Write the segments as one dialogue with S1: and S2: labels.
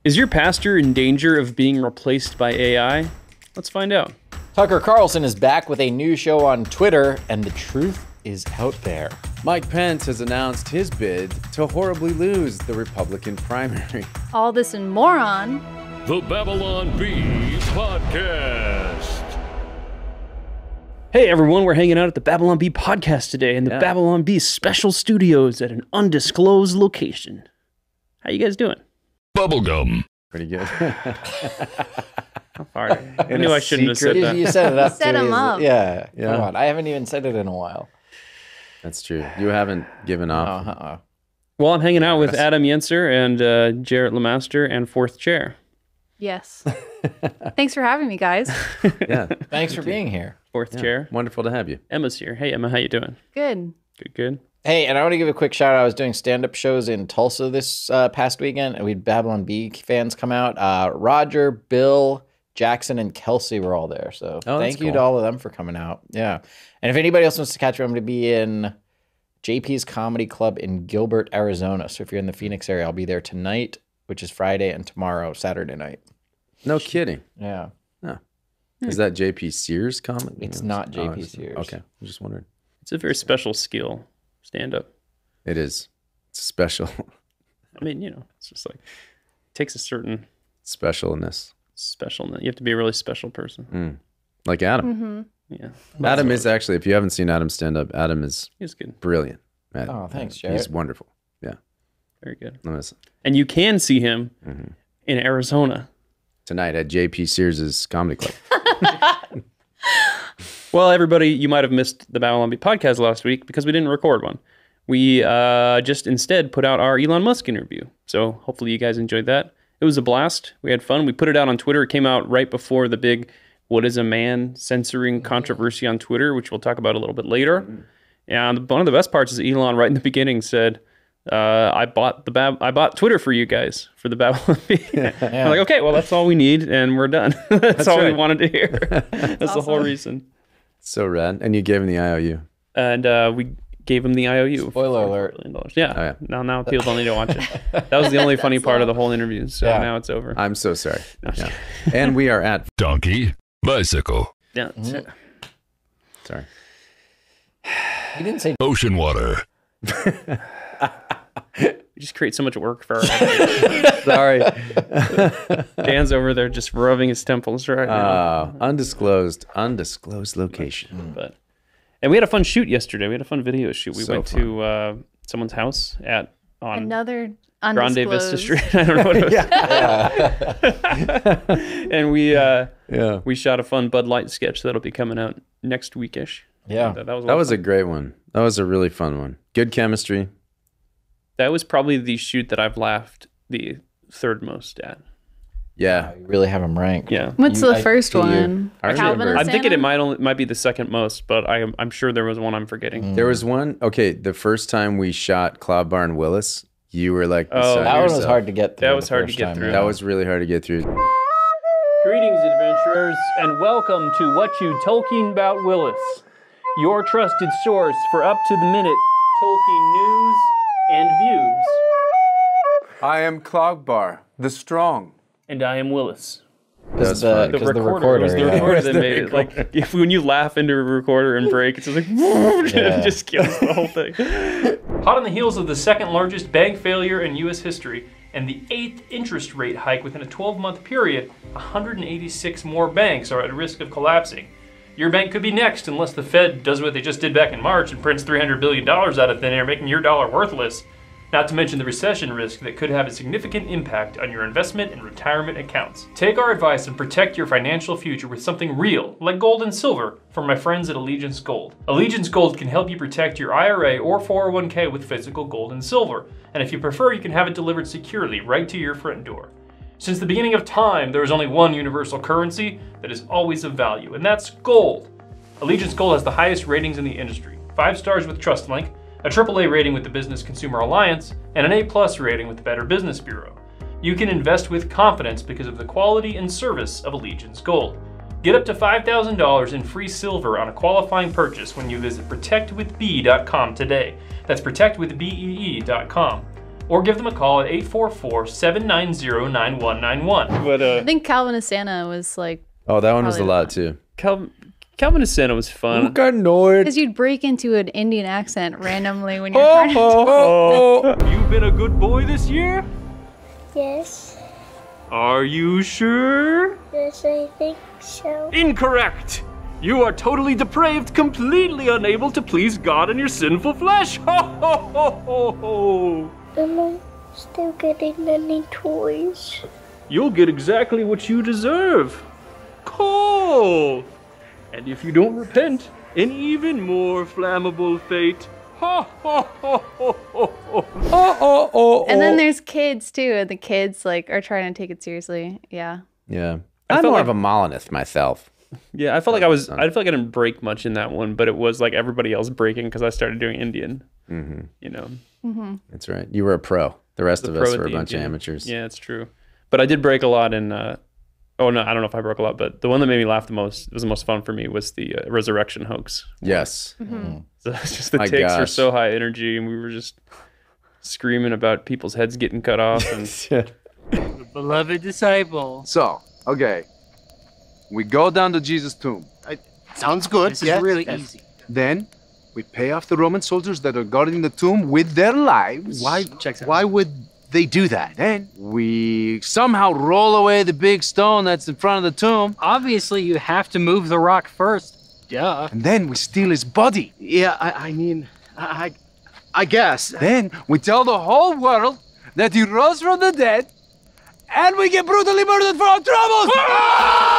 S1: Is your pastor in danger of being replaced by AI? Let's find out.
S2: Tucker Carlson is back with a new show on Twitter, and the truth is out there.
S3: Mike Pence has announced his bid to horribly lose the Republican primary.
S4: All this and more on
S5: The Babylon Bee Podcast.
S1: Hey everyone, we're hanging out at the Babylon Bee Podcast today in the Babylon Bee special studios at an undisclosed location. How you guys doing?
S5: Bubblegum.
S3: Pretty good.
S1: How far? I knew I shouldn't have said that.
S2: You set it up.
S4: Set him up.
S2: Yeah.
S3: Yeah.
S2: Come on. I haven't even said it in a while.
S3: That's true. You haven't given up.
S1: Well, I'm hanging out with Adam Yenser and Jarrett Lemaster and fourth chair.
S4: Yes. Thanks for having me, guys.
S3: Yeah.
S2: Thanks for being here.
S1: Fourth chair.
S3: Wonderful to have you.
S1: Emma's here. Hey Emma, how you doing?
S4: Good.
S1: Good.
S2: Hey, and I want to give a quick shout out. I was doing stand-up shows in Tulsa this past weekend, and we had Babylon Bee fans come out. Roger, Bill, Jackson, and Kelsey were all there. So thank you to all of them for coming out. Yeah. And if anybody else wants to catch me, I'm going to be in JP's Comedy Club in Gilbert, Arizona. So if you're in the Phoenix area, I'll be there tonight, which is Friday, and tomorrow, Saturday night.
S3: No kidding.
S2: Yeah.
S3: No. Is that JP Sears comedy?
S2: It's not JP Sears.
S3: Okay. I'm just wondering.
S1: It's a very special skill, stand-up.
S3: It is. It's special.
S1: I mean, it's just like, it takes a certain
S3: Specialness.
S1: specialness. You have to be a really special person.
S3: Like Adam.
S1: Yeah.
S3: Adam is actually, if you haven't seen Adam stand up, Adam is
S1: He's good.
S3: brilliant.
S2: Oh, thanks, Jared.
S3: He's wonderful. Yeah.
S1: Very good.
S3: Listen.
S1: And you can see him in Arizona.
S3: Tonight at JP Sears' Comedy Club.
S1: Well, everybody, you might have missed the Babylon Bee podcast last week because we didn't record one. We just instead put out our Elon Musk interview. So hopefully you guys enjoyed that. It was a blast. We had fun. We put it out on Twitter. It came out right before the big "What is a man?" censoring controversy on Twitter, which we'll talk about a little bit later. And one of the best parts is Elon right in the beginning said, I bought Twitter for you guys for the Babylon Bee. I'm like, okay, well, that's all we need, and we're done. that's all we wanted to hear. That's awesome. The whole reason.
S3: So rad. And you gave him the IOU.
S1: And we gave him the IOU.
S2: Spoiler alert.
S1: $4 million. Yeah. Now people don't need to watch it. That was the only funny part of the whole interview. So now it's over.
S3: I'm so sorry. Yeah. And we are at
S5: Donkey. Bicycle.
S1: Yeah.
S3: Sorry.
S2: You didn't say
S5: Ocean water.
S1: We just create so much work for our
S3: sorry.
S1: Dan's over there just rubbing his temples right now.
S3: Undisclosed location.
S1: And we had a fun shoot yesterday. We had a fun video shoot. We went
S3: fun.
S1: to someone's house on
S4: Another
S1: Grande
S4: undisclosed.
S1: Vista Street. I don't know what it was. And we shot a fun Bud Light sketch that'll be coming out next weekish.
S2: Yeah.
S1: That was
S3: a great one. That was a really fun one. Good chemistry.
S1: That was probably the shoot that I've laughed the third most at.
S3: Yeah.
S2: You really have them ranked.
S1: Yeah.
S4: What's the first one?
S3: I
S4: Calvin
S3: remember.
S4: and
S1: I'm thinking it
S4: Santa?
S1: might be the second most, but I'm sure there was one I'm forgetting.
S3: There was one. Okay, the first time we shot Cloud Barn Willis, you were like,
S1: Oh,
S3: beside
S2: That one was
S3: yourself.
S2: hard to get through.
S1: That was
S2: the
S1: hard to
S2: first
S1: get
S2: time,
S1: through.
S2: yeah.
S3: That was really hard to get through.
S1: Greetings, adventurers, and welcome to What You Tolkien About Willis, your trusted source for up-to-the-minute Tolkien news and views.
S6: I am Clogbar, the strong.
S1: And I am Willis.
S2: Because
S3: fun.
S2: the
S1: It
S2: recorder.
S1: was the
S2: yeah.
S1: recorder that made it. Like, when you laugh into a recorder and break, it's just like, it just kills the whole thing. Hot on the heels of the second largest bank failure in U.S. history and the 8th interest rate hike within a 12-month period, 186 more banks are at risk of collapsing. Your bank could be next unless the Fed does what they just did back in March and prints $300 billion out of thin air, making your dollar worthless. Not to mention the recession risk that could have a significant impact on your investment and retirement accounts. Take our advice and protect your financial future with something real, like gold and silver, from my friends at Allegiance Gold. Allegiance Gold can help you protect your IRA or 401k with physical gold and silver, and if you prefer, you can have it delivered securely right to your front door. Since the beginning of time, there is only one universal currency that is always of value, and that's gold. Allegiance Gold has the highest ratings in the industry, 5 stars with TrustLink, a AAA rating with the Business Consumer Alliance, and an A+ rating with the Better Business Bureau. You can invest with confidence because of the quality and service of Allegiance Gold. Get up to $5,000 in free silver on a qualifying purchase when you visit protectwithbee.com today. That's protectwithbee.com. or give them a call at 844-790-9191.
S2: But
S4: I think Calvin and Santa was like.
S3: Oh, that one was a
S4: probably
S3: lot
S4: the
S3: too.
S1: Calvin and Santa was fun.
S4: Because you'd break into an Indian accent randomly when you're trying to.
S1: You've been a good boy this year?
S7: Yes.
S1: Are you sure?
S7: Yes, I think so.
S1: Incorrect! You are totally depraved, completely unable to please God in your sinful flesh. Ho, ho, ho, ho, ho.
S7: Am I still getting any toys?
S1: You'll get exactly what you deserve. Cole! And if you don't repent, an even more flammable fate. Ho, ho, ho, ho, ho, ho.
S4: And then there's kids too, and the kids like are trying to take it seriously. Yeah.
S3: Yeah. I'm more of a Molinith myself.
S1: Yeah, I felt like I didn't break much in that one, but it was like everybody else breaking because I started doing Indian.
S3: Mm-hmm.
S1: You know.
S4: Mm-hmm.
S3: That's right. You were a pro. The rest of us were a bunch of amateurs.
S1: Yeah, it's true. But I did break a lot in. Oh no, I don't know if I broke a lot, but the one that made me laugh the most, it was the most fun for me, was the resurrection hoax.
S3: Yes.
S4: Mm-hmm.
S1: So it's just the takes were so high energy, and we were just screaming about people's heads getting cut off. And
S8: The beloved disciple.
S6: So, okay. We go down to Jesus' tomb.
S8: Sounds good. This is really easy.
S6: Then we pay off the Roman soldiers that are guarding the tomb with their lives.
S8: Why would they do that?
S6: Then we somehow roll away the big stone that's in front of the tomb.
S8: Obviously, you have to move the rock first. Duh.
S6: And then we steal his body.
S8: Yeah, I mean, I guess.
S6: Then we tell the whole world that he rose from the dead, and we get brutally murdered for our troubles!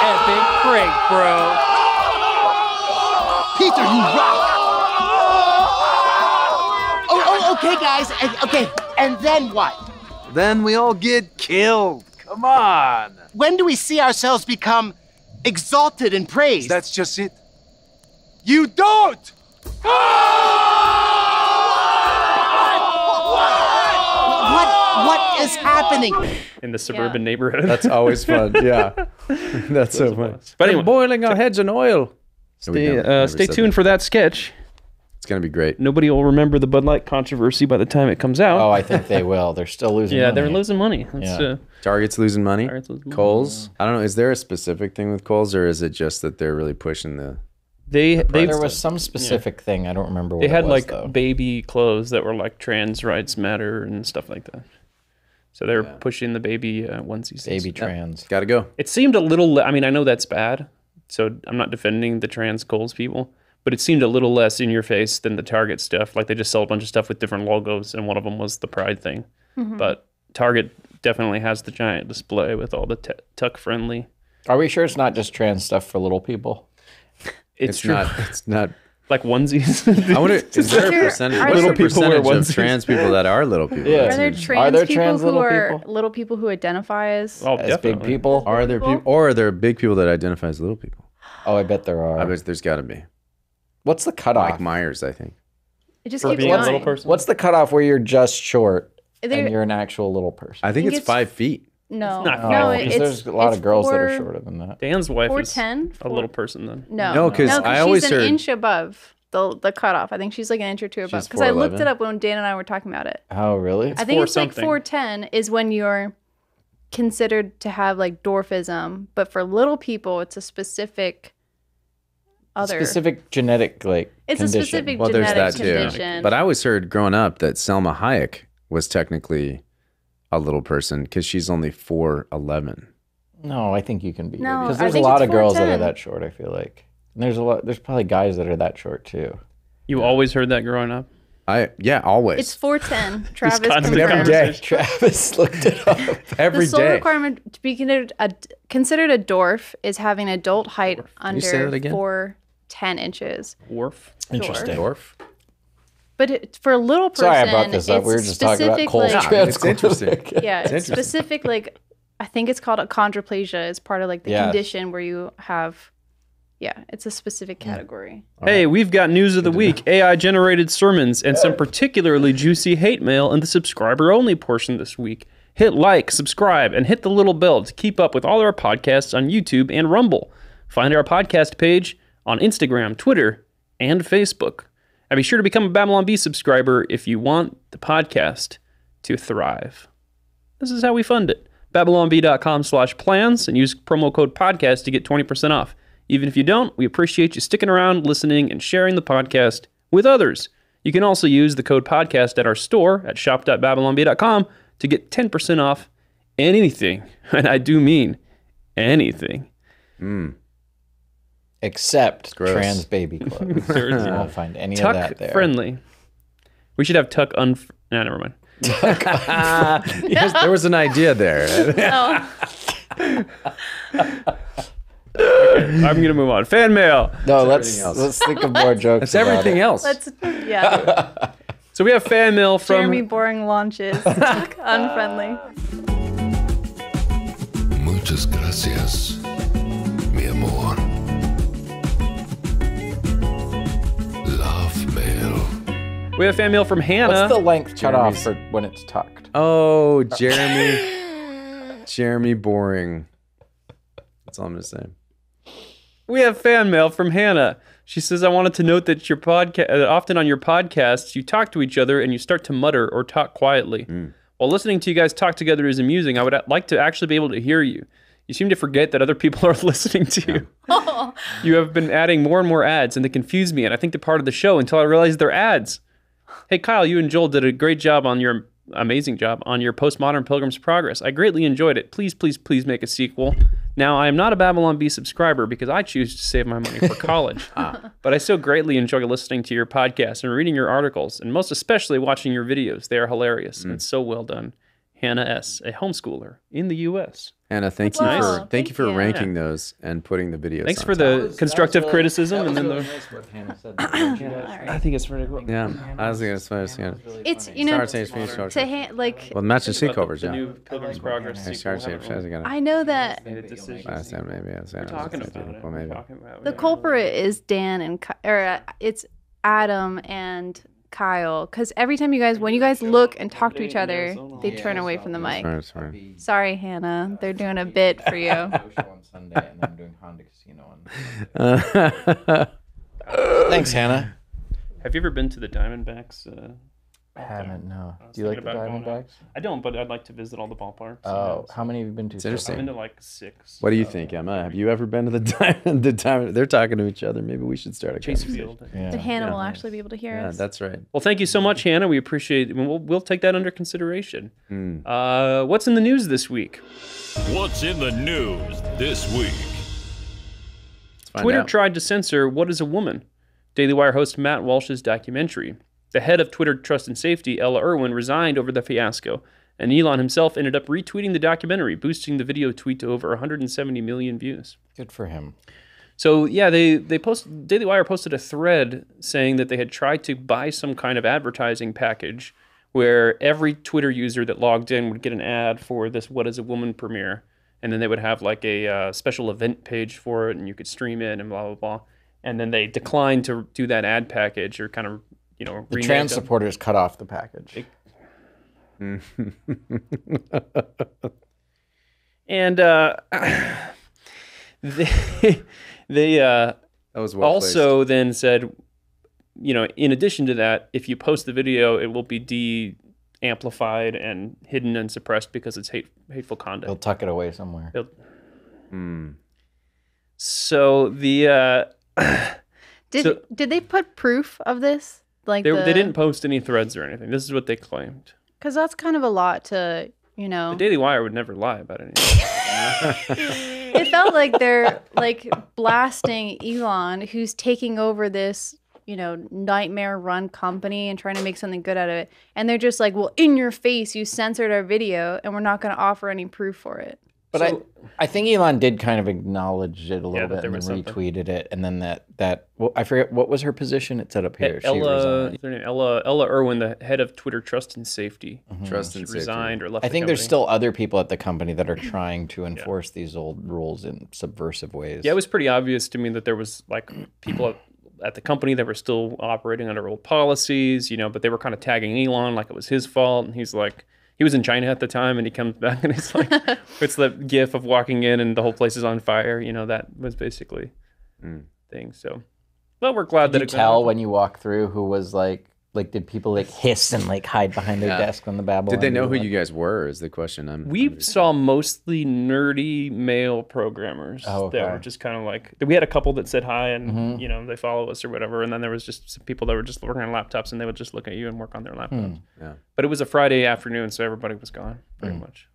S8: Epic break, bro.
S9: Peter, you rock! Oh, okay, guys. Okay, and then what?
S6: Then we all get killed. Come on.
S9: When do we see ourselves become exalted and praised?
S6: That's just it. You don't!
S9: What is happening?
S1: in the suburban neighborhood.
S3: That's always fun. Yeah. That's so fun.
S1: But anyway,
S3: boiling our heads in oil.
S1: Stay tuned for that sketch.
S3: It's going to be great.
S1: Nobody will remember the Bud Light controversy by the time it comes out.
S2: Oh, I think they will. They're still losing money.
S1: Yeah, they're losing money.
S3: Target's losing money.
S1: Target's losing money.
S3: Kohl's. I don't know. Is there a specific thing with Kohl's, or is it just that they're really pushing the...
S2: There was some specific thing. I don't remember what
S1: they had
S2: it was,
S1: like baby clothes that were like trans rights matter and stuff like that. So they're pushing the baby onesies.
S2: Baby trans.
S3: Gotta go.
S1: It seemed a little, I mean, I know that's bad, so I'm not defending the trans Kohl's people, but it seemed a little less in your face than the Target stuff. Like they just sell a bunch of stuff with different logos, and one of them was the Pride thing. Mm-hmm. But Target definitely has the giant display with all the tuck friendly.
S2: Are we sure it's not just trans stuff for little people?
S3: It's not. It's not
S1: like onesies.
S3: I wonder, is there a percentage? What's the percentage of trans people that are little people?
S2: Yeah.
S4: Are there trans people who are little people who identify as
S2: big people?
S3: Are there people, or are there big people that identify as little people?
S2: Oh, I bet there are.
S3: I bet there's got to be.
S2: What's the cutoff?
S3: Mike Myers, I think.
S4: It just keeps going.
S1: A little person?
S2: What's the cutoff where you're just short and you're an actual little person?
S3: I think it's 5 feet.
S4: No,
S2: there's a lot of girls that are shorter than that.
S1: Dan's wife is
S4: 4'10",
S1: a little person then.
S3: No, because I always
S4: she's
S3: heard
S4: an inch above the cutoff. I think she's like an inch or two above. Because I looked it up when Dan and I were talking about it.
S2: Oh, really?
S4: I think it's like 4'10" is when you're considered to have like dwarfism, but for little people, it's a specific
S2: genetic condition.
S4: A specific
S3: well,
S4: genetic
S3: there's that
S4: condition.
S3: Too. But I always heard growing up that Selma Hayek was technically a little person because she's only 4'11".
S2: No, I think you can be.
S4: No,
S2: because there's a lot of girls that are that short. I feel like, and there's probably guys that are that short too.
S1: You always heard that growing up?
S3: Always.
S4: It's 4'10". Travis
S2: every day. Travis looked it up every day.
S4: The sole requirement to be considered a dwarf is having adult height under 4'10" inches.
S1: Dwarf.
S2: Interesting.
S3: Dwarf.
S4: But for a little person,
S2: sorry I brought this up. We were just talking about Cole's trans.
S3: It's interesting.
S4: Yeah, it's specific. Like I think it's called achondroplasia. It's part of like the condition where you have. Yeah, it's a specific category.
S1: Hey, we've got news of the week, AI-generated sermons, and some particularly juicy hate mail in the subscriber-only portion this week. Hit like, subscribe, and hit the little bell to keep up with all our podcasts on YouTube and Rumble. Find our podcast page on Instagram, Twitter, and Facebook. And be sure to become a Babylon Bee subscriber if you want the podcast to thrive. This is how we fund it. BabylonB.com/plans and use promo code podcast to get 20% off. Even if you don't, we appreciate you sticking around, listening, and sharing the podcast with others. You can also use the code podcast at our store at shop.babylonb.com to get 10% off anything. And I do mean anything.
S2: Except trans baby clothes. You won't find any
S1: tuck
S2: of that there.
S1: Friendly. We should have tuck never mind.
S3: Yes, there was an idea there.
S1: Okay, I'm gonna move on. Fan mail.
S2: No, let's think of more jokes.
S3: It's everything else.
S1: So we have fan mail from
S4: Jeremy Boring launches. Unfriendly.
S5: Muchas gracias, mi amor. Love mail.
S1: We have fan mail from Hannah.
S2: What's the length cut off for when it's tucked?
S3: Oh, Jeremy Boring. That's all I'm gonna say.
S1: We have fan mail from Hannah. She says, I wanted to note that your often on your podcasts, you talk to each other and you start to mutter or talk quietly. While listening to you guys talk together is amusing, I would like to actually be able to hear you. You seem to forget that other people are listening to you. You have been adding more and more ads, and they confuse me, and I think they're part of the show until I realize they're ads. Hey, Kyle, you and Joel did a great job on your amazing job on your Postmodern Pilgrim's Progress. I greatly enjoyed it. Please, please, please make a sequel. Now, I am not a Babylon Bee subscriber because I choose to save my money for college. But I still greatly enjoy listening to your podcast and reading your articles, and most especially watching your videos. They are hilarious and so well done. Hannah S., a homeschooler in the U.S.
S3: Hannah, thank you for ranking those and putting the videos.
S1: Thanks for the constructive criticism and then the.
S2: What Hannah said.
S1: I think it's pretty cool.
S3: Yeah, I was gonna say
S4: It's
S3: well, match the seat covers.
S1: The
S3: Yeah.
S1: new Pilgrim's Progress sequel.
S4: I know that
S1: Made a decision.
S3: We're
S1: Talking about it. We're talking about it.
S4: the culprit is Dan and it's Adam and Kyle, because every time when you guys look and talk to each other, they turn away from the mic. Sorry, Hannah, they're doing a bit for you.
S2: On Sunday, and then I'm doing Honda Casino. Thanks, Hannah.
S1: Have you ever been to the Diamondbacks?
S2: I haven't, no. Do you like the Diamondbacks?
S1: I don't, but I'd like to visit all the ballparks.
S2: Oh, how many have you been to?
S3: It's interesting.
S1: I've been to like 6.
S3: What do you think, Emma? Have you ever been to the Diamond? They're talking to each other. Maybe we should start a
S1: Chase
S3: conversation.
S1: Field.
S2: Yeah.
S4: But Hannah will actually be able to hear us.
S3: Yeah, that's right.
S1: Well, thank you so much, Hannah. We appreciate it. We'll take that under consideration. What's in the news this week?
S5: What's in the news this week?
S1: Twitter tried to censor What is a Woman? Daily Wire host Matt Walsh's documentary. The head of Twitter Trust and Safety, Ella Irwin, resigned over the fiasco, and Elon himself ended up retweeting the documentary, boosting the video tweet to over 170 million views.
S2: Good for him.
S1: So yeah, Daily Wire posted a thread saying that they had tried to buy some kind of advertising package where every Twitter user that logged in would get an ad for this What is a Woman premiere, and then they would have like a special event page for it, and you could stream it and blah blah blah. And then they declined to do that ad package or kind of.
S2: The trans supporters cut off the package.
S1: And they also then said, in addition to that, if you post the video, it will be de-amplified and hidden and suppressed because it's hateful content.
S2: They'll tuck it away somewhere.
S1: So the
S4: did they put proof of this? Like
S1: they didn't post any threads or anything. This is what they claimed.
S4: Because that's kind of a lot to,
S1: The Daily Wire would never lie about anything.
S4: It felt like they're like blasting Elon, who's taking over this, nightmare run company and trying to make something good out of it. And they're just like, well, in your face, you censored our video and we're not going to offer any proof for it.
S2: But I think Elon did kind of acknowledge it a little bit and then retweeted it. And then I forget, what was her position? It said up here.
S1: Ella Irwin, the head of Twitter Trust and Safety.
S3: Trust and Safety.
S1: Resigned or left
S2: I think
S1: the
S2: there's
S1: company.
S2: still other people at the company that are trying to enforce these old rules in subversive ways.
S1: Yeah, it was pretty obvious to me that there was like people at the company that were still operating under old policies, but they were kind of tagging Elon like it was his fault. And he's like, he was in China at the time, and he comes back and he's like, it's the gif of walking in and the whole place is on fire. That was basically thing. So, well, we're glad
S2: Did you tell when you walk through who was like Like, did people like hiss and like hide behind their desk when the Babylon?
S3: Did they know who you guys were? Is the question.
S1: We saw mostly nerdy male programmers that were just kind of like. We had a couple that said hi and you know they follow us or whatever, and then there was just some people that were just working on laptops and they would just look at you and work on their laptops.
S3: Yeah.
S1: But it was a Friday afternoon, so everybody was gone pretty much.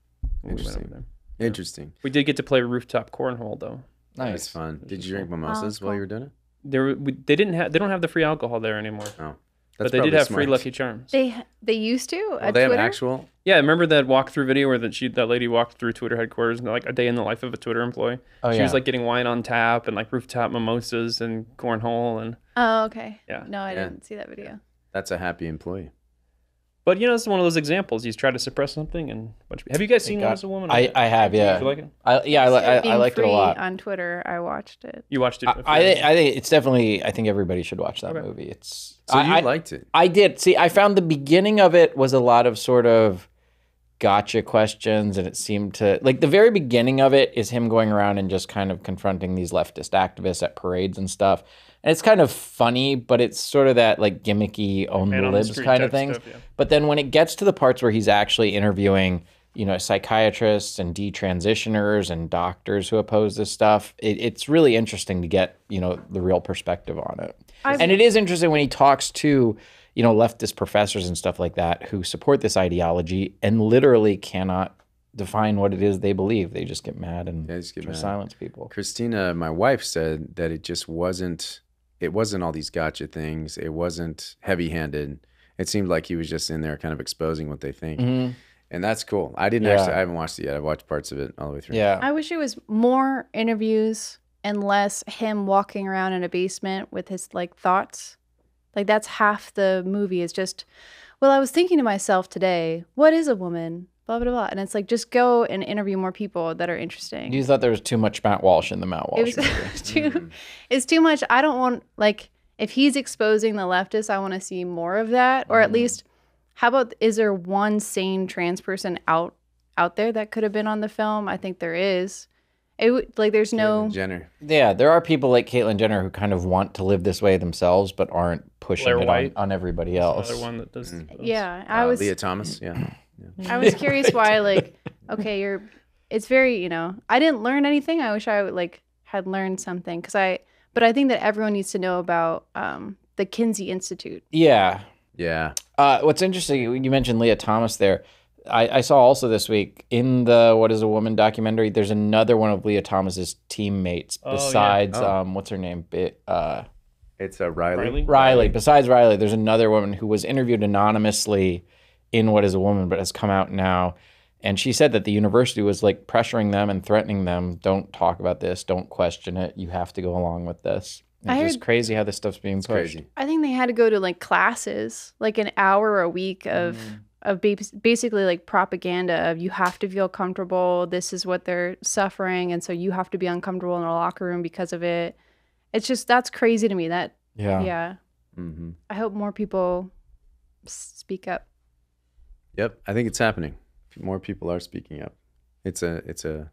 S3: Interesting. Interesting.
S1: We did get to play rooftop cornhole though.
S3: Nice. That's fun. Did you drink mimosas while you were doing it?
S1: They don't have the free alcohol there anymore.
S3: Oh.
S1: But they did have free Lucky Charms.
S4: They used to.
S3: They have actual.
S1: Yeah, remember that walkthrough video where that lady walked through Twitter headquarters and like a day in the life of a Twitter employee. She was like getting wine on tap and like rooftop mimosas and cornhole and.
S4: Oh, okay.
S1: Yeah.
S4: No, I didn't see that video.
S3: That's a happy employee.
S1: But you know, it's one of those examples. He's tried to suppress something, and have you guys seen What Is a Woman?
S2: I have, yeah.
S1: Did you like it?
S2: I liked it a lot.
S4: On Twitter, I watched it.
S1: You watched it?
S2: I think it's definitely. I think everybody should watch that movie. It's.
S3: So you liked it?
S2: I did. See, I found the beginning of it was a lot of sort of gotcha questions, and it seemed to like the very beginning of it is him going around and just kind of confronting these leftist activists at parades and stuff. And it's kind of funny, but it's sort of that like gimmicky own the libs kind of things. Stuff, But then when it gets to the parts where he's actually interviewing, you know, psychiatrists and detransitioners and doctors who oppose this stuff, it's really interesting to get, you know, the real perspective on it. And it is interesting when he talks to, you know, leftist professors and stuff like that who support this ideology and literally cannot define what it is they believe. They just get mad and silence people.
S3: Christina, my wife, said that it just wasn't. It wasn't all these gotcha things. It wasn't heavy-handed. It seemed like he was just in there kind of exposing what they think. And that's cool. I haven't watched it yet. I've watched parts of it all the way through.
S2: Yeah.
S4: I wish it was more interviews and less him walking around in a basement with his like thoughts. Like that's half the movie is just, well, I was thinking to myself today, what is a woman? Blah, blah, blah. And it's like, just go and interview more people that are interesting.
S2: You thought there was too much Matt Walsh in the Matt Walsh movie.
S4: It's too much. I don't want, like, if he's exposing the leftists, I want to see more of that. Or at least, how about, is there one sane trans person out there that could have been on the film? I think there is. There's no...
S3: Jenner.
S2: Yeah, there are people like Caitlyn Jenner who kind of want to live this way themselves, but aren't pushing it on everybody else.
S1: Another one that does.
S4: Yeah, I was...
S3: Leah Thomas, yeah.
S4: I was curious why, like, okay, it's very, you know, I didn't learn anything. I wish I would, like, had learned something but I think that everyone needs to know about the Kinsey Institute.
S2: Yeah.
S3: Yeah.
S2: What's interesting, you mentioned Leah Thomas there. I saw also this week in the What Is a Woman documentary, there's another one of Leah Thomas's teammates besides, what's her name?
S3: It's Riley.
S2: Riley. Besides Riley, there's another woman who was interviewed anonymously in What Is a Woman, but has come out now. And she said that the university was like pressuring them and threatening them, don't talk about this, don't question it, you have to go along with this. It's just crazy how this stuff's being pushed.
S3: Crazy.
S4: I think they had to go to like classes, like an hour a week of basically like propaganda of you have to feel comfortable, this is what they're suffering, and so you have to be uncomfortable in a locker room because of it. It's just, that's crazy to me. I hope more people speak up.
S3: Yep, I think it's happening. More people are speaking up. It's a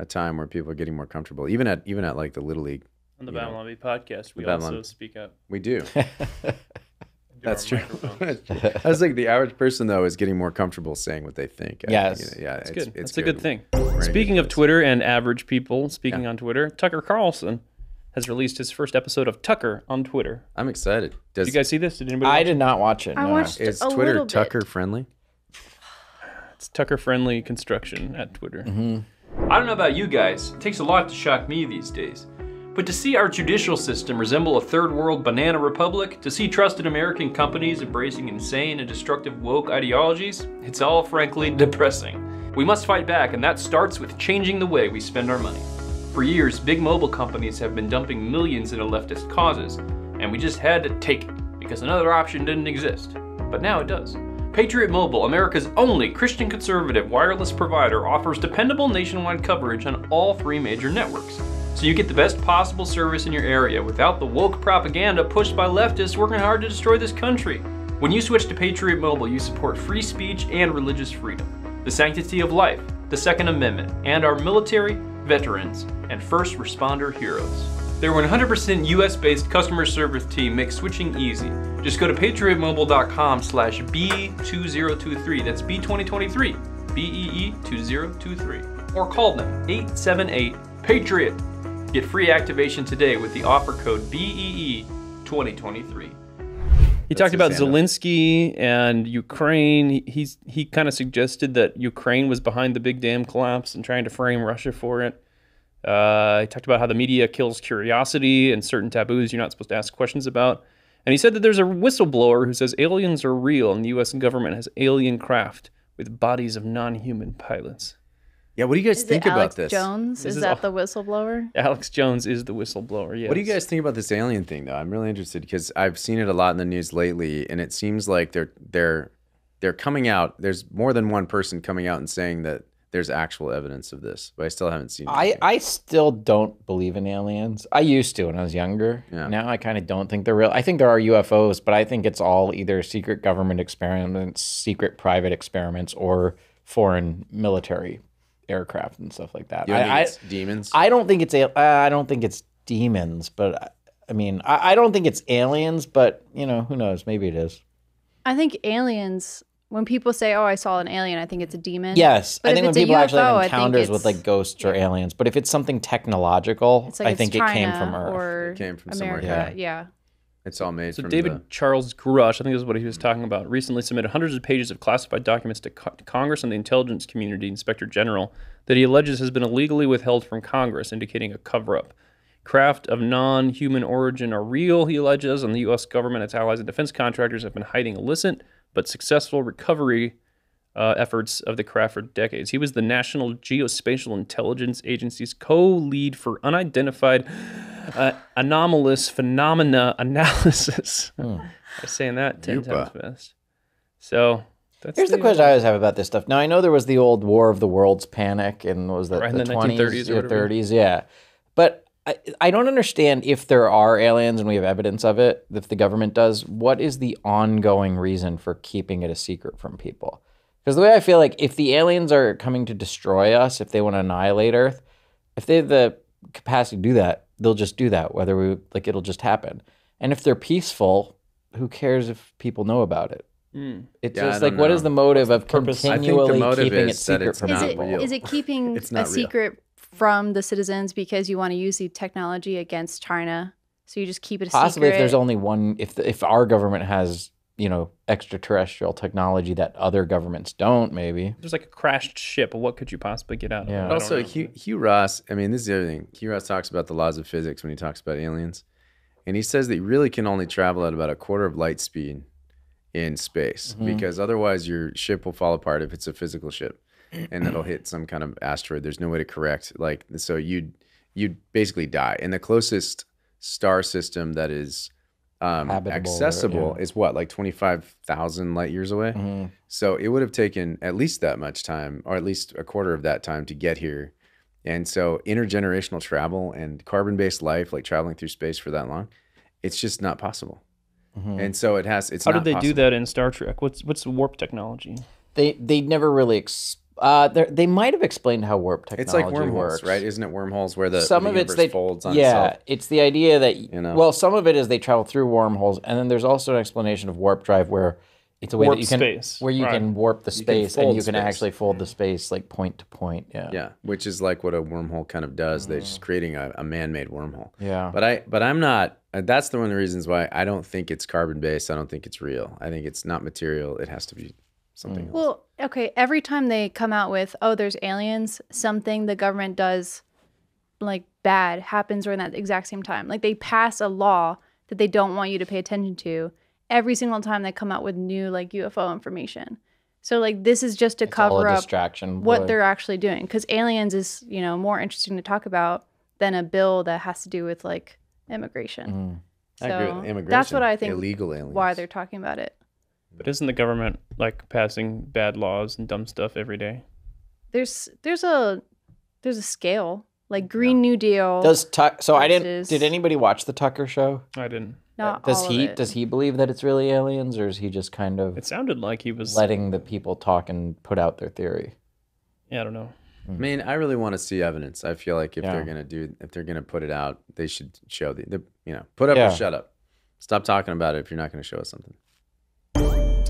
S3: time where people are getting more comfortable, even at like the Little League.
S1: On the Babylon Bee podcast, we also speak up.
S3: We do. That's true. I was like, the average person though is getting more comfortable saying what they think.
S2: Yes,
S1: it's good. It's a good thing. Speaking of Twitter and average people speaking on Twitter, Tucker Carlson has released his first episode of Tucker on Twitter.
S3: I'm excited.
S1: Did you guys see this? Did anybody?
S2: I did not watch it.
S4: I watched
S3: Is
S4: a
S3: Twitter
S4: little bit.
S3: Tucker friendly?
S1: It's Tucker friendly construction at Twitter.
S10: I don't know about you guys, it takes a lot to shock me these days. But to see our judicial system resemble a third world banana republic, to see trusted American companies embracing insane and destructive woke ideologies, it's all frankly depressing. We must fight back, and that starts with changing the way we spend our money. For years, big mobile companies have been dumping millions into leftist causes, and we just had to take it, because another option didn't exist. But now it does. Patriot Mobile, America's only Christian conservative wireless provider, offers dependable nationwide coverage on all 3 major networks. So you get the best possible service in your area without the woke propaganda pushed by leftists working hard to destroy this country. When you switch to Patriot Mobile, you support free speech and religious freedom, the sanctity of life, the Second Amendment, and our military, veterans, and first responder heroes. Their 100% US-based customer service team makes switching easy. Just go to patriotmobile.com/B2023. That's B2023, BEE2023. Or call them 878-PATRIOT. Get free activation today with the offer code BEE2023.
S1: He talked about Zelensky and Ukraine. He kind of suggested that Ukraine was behind the big dam collapse and trying to frame Russia for it. He talked about how the media kills curiosity and certain taboos you're not supposed to ask questions about. And he said that there's a whistleblower who says aliens are real and the U.S. government has alien craft with bodies of non-human pilots.
S3: Yeah, what do you guys think about this?
S4: Jones? Is that the whistleblower?
S1: Alex Jones is the whistleblower, yes.
S3: What do you guys think about this alien thing, though? I'm really interested because I've seen it a lot in the news lately, and it seems like they're coming out. There's more than one person coming out and saying that there's actual evidence of this, but I still haven't seen it.
S2: I still don't believe in aliens. I used to when I was younger. Yeah. Now I kind of don't think they're real. I think there are UFOs, but I think it's all either secret government experiments, secret private experiments, or foreign military aircraft and stuff like that.
S3: You don't think it's demons?
S2: I don't think it's demons, but I mean, I don't think it's aliens, but you know, who knows? Maybe it is.
S4: I think aliens. When people say, "Oh, I saw an alien," I think it's a demon.
S2: Yes,
S4: but
S2: I think when people
S4: UFO,
S2: actually have encounters with like ghosts or aliens, but if it's something technological, I think it came from Earth.
S4: Or
S3: it came from
S4: America.
S3: somewhere.
S4: Yeah.
S3: It's all made from
S1: David Charles Grush, I think this is what he was talking about, recently submitted hundreds of pages of classified documents to Congress and the intelligence community inspector general that he alleges has been illegally withheld from Congress, indicating a cover-up. Craft of non-human origin are real, he alleges, and the U.S. government, its allies, and defense contractors have been hiding illicit but successful recovery efforts of the craft for decades. He was the National Geospatial Intelligence Agency's co-lead for unidentified anomalous phenomena analysis. I'm saying that 10 times fast. So
S2: here's the question I always have about this stuff. Now I know there was the old War of the Worlds panic, and was that the 20s or 30s? Yeah, but I don't understand if there are aliens and we have evidence of it. If the government does, what is the ongoing reason for keeping it a secret from people? Because the way I feel like if the aliens are coming to destroy us, if they want to annihilate Earth, if they have the capacity to do that, they'll just do that, whether we like it'll just happen. And if they're peaceful, who cares if people know about it? It's just like, what is the motive of continually keeping it secret from people?
S4: Is it keeping a secret from the citizens because you want to use the technology against China? So you just keep it a
S2: Possibly
S4: secret?
S2: If there's only one, if our government has, you know, extraterrestrial technology that other governments don't, maybe.
S1: There's like a crashed ship. What could you possibly get out of it?
S3: Also, Hugh Ross, I mean, this is the other thing. Hugh Ross talks about the laws of physics when he talks about aliens. And he says that you really can only travel at about a quarter of light speed in space because otherwise your ship will fall apart if it's a physical ship. And it'll hit some kind of asteroid. There's no way to correct. Like, so you'd basically die. And the closest star system that is accessible is what, like 25,000 light years away? So it would have taken at least that much time, or at least a quarter of that time to get here. And so intergenerational travel and carbon-based life, like traveling through space for that long, it's just not possible. And so it's
S1: How did they do that in Star Trek? What's the warp technology?
S2: They never really they might have explained how warp technology
S3: It's like wormholes,
S2: works.
S3: Right? Isn't it wormholes where the
S2: universe
S3: folds on itself?
S2: Yeah, it's the idea that, well, some of it is they travel through wormholes, and then there's also an explanation of warp drive where it's a way that you can can warp the space, and you can actually fold the space like point to point.
S3: Yeah, which is like what a wormhole kind of does. They're just creating a man-made wormhole.
S2: Yeah.
S3: But I'm not. That's one of the reasons why I don't think it's carbon-based. I don't think it's real. I think it's not material. It has to be something else.
S4: Well, okay, every time they come out with, oh, there's aliens, something the government does like bad happens during that exact same time. Like they pass a law that they don't want you to pay attention to every single time they come out with new like UFO information. So like this is just to cover up what they're actually doing, because aliens is, you know, more interesting to talk about than a bill that has to do with like immigration. So
S3: I agree with immigration.
S4: That's what I think
S3: illegal aliens.
S4: Why they're talking about it.
S1: But isn't the government like passing bad laws and dumb stuff every day?
S4: There's a scale, like Green New Deal.
S2: Did anybody watch the Tucker show?
S1: I didn't.
S4: Not
S2: does
S4: all
S2: he
S4: of it.
S2: does he believe that it's really aliens, or is he just kind of
S1: It sounded like he was
S2: letting the people talk and put out their theory?
S1: Yeah, I don't know.
S3: I mean, I really want to see evidence. I feel like if they're gonna put it out, they should show put up or shut up. Stop talking about it if you're not going to show us something.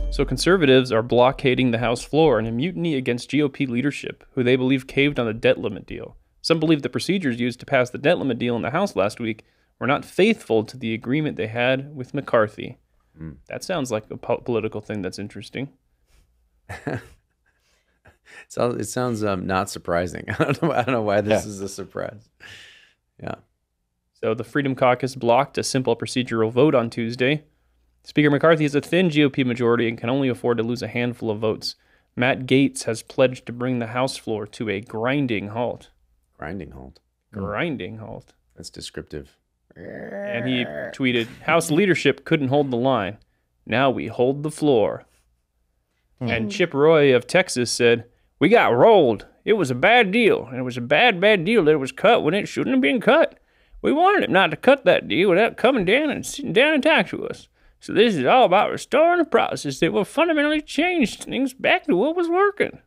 S1: So conservatives are blockading the House floor in a mutiny against GOP leadership, who they believe caved on the debt limit deal. Some believe the procedures used to pass the debt limit deal in the House last week were not faithful to the agreement they had with McCarthy. That sounds like a political thing that's interesting.
S3: It sounds not surprising. I don't know why this is a surprise. Yeah.
S1: So the Freedom Caucus blocked a simple procedural vote on Tuesday. Speaker McCarthy has a thin GOP majority and can only afford to lose a handful of votes. Matt Gaetz has pledged to bring the House floor to a grinding halt.
S3: Grinding halt?
S1: Grinding halt.
S3: That's descriptive.
S1: And he tweeted, House leadership couldn't hold the line. Now we hold the floor. And Chip Roy of Texas said, we got rolled. It was a bad deal. And it was a bad deal that it was cut when it shouldn't have been cut. We wanted him not to cut that deal without coming down and sitting down and talk to us. So this is all about restoring a process that will fundamentally change things back to what was working.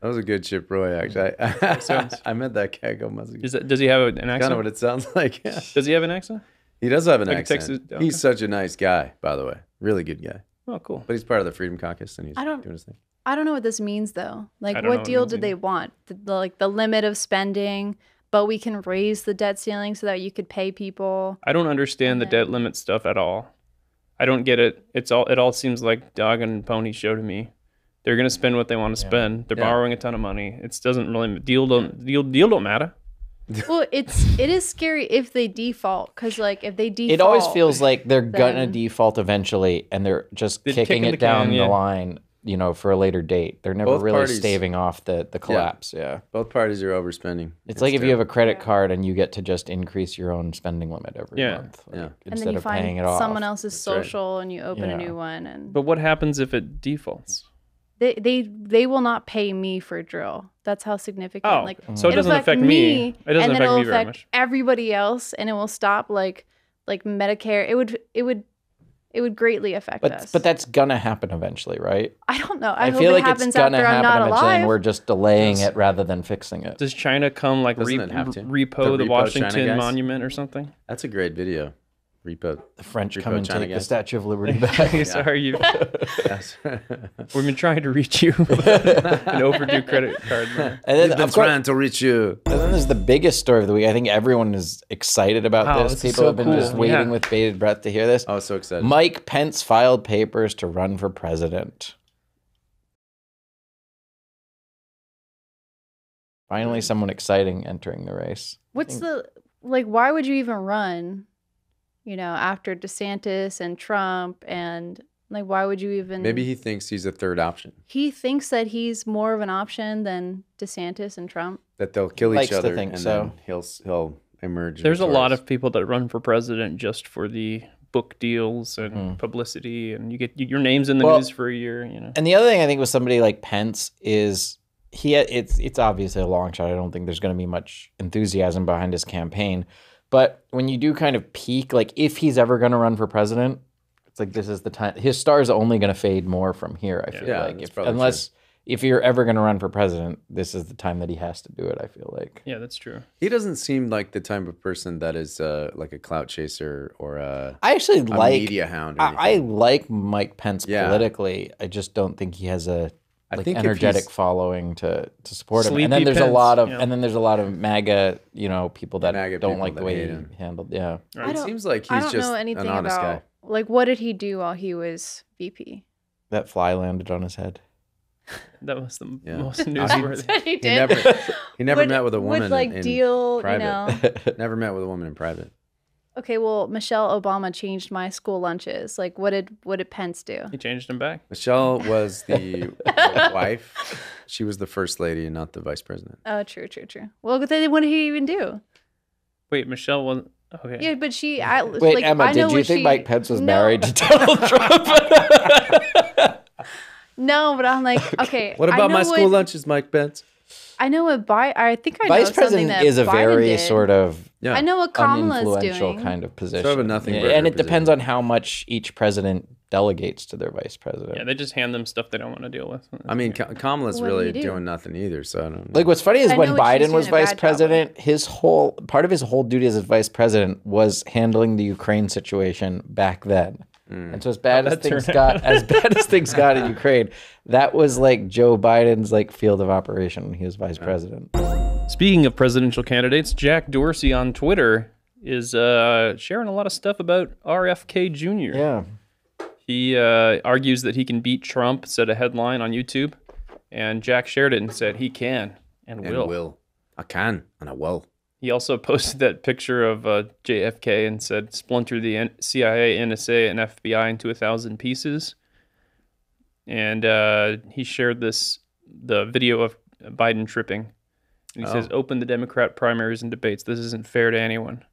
S3: That was a good Chip Roy, actually. I met that guy.
S1: Does he have an accent?
S3: Kind of what it sounds like. Yeah.
S1: Does he have an accent?
S3: He does have an
S1: like
S3: accent.
S1: Texas, okay.
S3: He's such a nice guy, by the way. Really good guy.
S1: Oh, cool.
S3: But he's part of the Freedom Caucus, and he's doing his thing.
S4: I don't know what this means, though. Like, what deal did they want? The limit of spending, but we can raise the debt ceiling so that you could pay people.
S1: I don't understand the debt limit stuff at all. I don't get it. It all seems like dog and pony show to me. They're gonna spend what they want to spend. They're borrowing a ton of money. It doesn't really deal don't matter.
S4: Well, it is scary if they default, because like if they default,
S2: it always feels like they're gonna default eventually, and they're just kicking it down the line, for a later date. They're never really staving off the collapse. Yeah,
S3: both parties are overspending.
S2: It's like if you have a credit card and you get to just increase your own spending limit every month, instead of paying it off.
S4: Someone else's social and you open a new one.
S1: But what happens if it defaults?
S4: They will not pay me for drill. That's how significant.
S1: Oh, so it doesn't affect me. It doesn't affect me very much.
S4: Everybody else, and it will stop like Medicare. It would greatly affect us.
S2: But that's gonna happen eventually, right?
S4: I don't know. I hope
S2: feel
S4: it
S2: like
S4: happens
S2: it's gonna
S4: after I'm
S2: happen
S4: not
S2: eventually,
S4: alive.
S2: and we're just delaying it rather than fixing it.
S1: Does China come like repo the Washington Monument or something?
S3: That's a great video. Repo.
S2: The French come and take the Statue of Liberty back.
S1: Sorry, we've been trying to reach you with an overdue credit card.
S2: And then,
S3: we've been trying to reach you.
S2: And then there's the biggest story of the week. I think everyone is excited about this. People have been just waiting with bated breath to hear this.
S3: Oh, so excited.
S2: Mike Pence filed papers to run for president. Finally, someone exciting entering the race.
S4: Why would you even run? After DeSantis and Trump, and why would you even?
S3: Maybe he thinks he's a third option.
S4: He thinks that he's more of an option than DeSantis and Trump.
S3: That they'll kill each other, and then he'll emerge.
S1: There's a lot of people that run for president just for the book deals and publicity, and you get your name's in the news for a year.
S2: And the other thing I think with somebody like Pence is it's obviously a long shot. I don't think there's going to be much enthusiasm behind his campaign. But when you do kind of peak, like if he's ever going to run for president, it's like this is the time. His star is only going to fade more from here, I feel like. If you're ever going to run for president, this is the time that he has to do it, I feel like.
S1: Yeah, that's true.
S3: He doesn't seem like the type of person that is like a clout chaser or a media hound.
S2: I like Mike Pence politically. I just don't think he has a energetic following to support him. And then there's a lot of MAGA, people that don't like the way he handled. Yeah.
S3: It seems like he's just an honest guy.
S4: Like, what did he do while he was VP?
S2: That fly landed on his head.
S1: That was the most newsworthy.
S4: He did.
S3: He never met with a woman in
S4: private.
S3: Never met with a woman in private.
S4: Okay, well, Michelle Obama changed my school lunches. Like, what did Pence do?
S1: He changed them back.
S3: Michelle was the wife. She was the first lady and not the vice president.
S4: Oh, true. Well, then what did he even do?
S1: Wait, Michelle wasn't... Okay.
S4: Yeah, but she...
S2: Emma, did you think Mike Pence was married to Donald Trump?
S4: No, but I'm like, okay.
S3: What about my school lunches, Mike Pence?
S4: I know what I think I
S2: Vice
S4: know something
S2: president
S4: that
S2: is a
S4: Biden
S2: very
S4: did.
S2: sort of
S4: I know what Kamala's
S2: uninfluential
S4: doing.
S2: kind of position.
S3: Sort of a nothing burger
S2: and it depends
S3: position.
S2: on how much each president delegates to their vice president.
S1: Yeah, they just hand them stuff they don't want to deal with.
S3: I mean, Kamala's
S4: What do
S3: really
S4: you do?
S3: doing nothing either, so I don't know.
S2: Like, what's funny is
S4: I
S2: when
S4: know what she's
S2: Biden was
S4: doing a
S2: vice
S4: bad job
S2: president, his whole part of his whole duty as vice president was handling the Ukraine situation back then. And so as bad as things got in Ukraine, that was like Joe Biden's like field of operation when he was vice president.
S1: Speaking of presidential candidates, Jack Dorsey on Twitter is sharing a lot of stuff about RFK Jr.
S2: Yeah.
S1: He argues that he can beat Trump, said a headline on YouTube, and Jack shared it and said he can and will.
S3: I can and I will.
S1: He also posted that picture of JFK and said, splinter the CIA, NSA, and FBI into 1,000 pieces. And he shared the video of Biden tripping. And he says, open the Democrat primaries and debates. This isn't fair to anyone.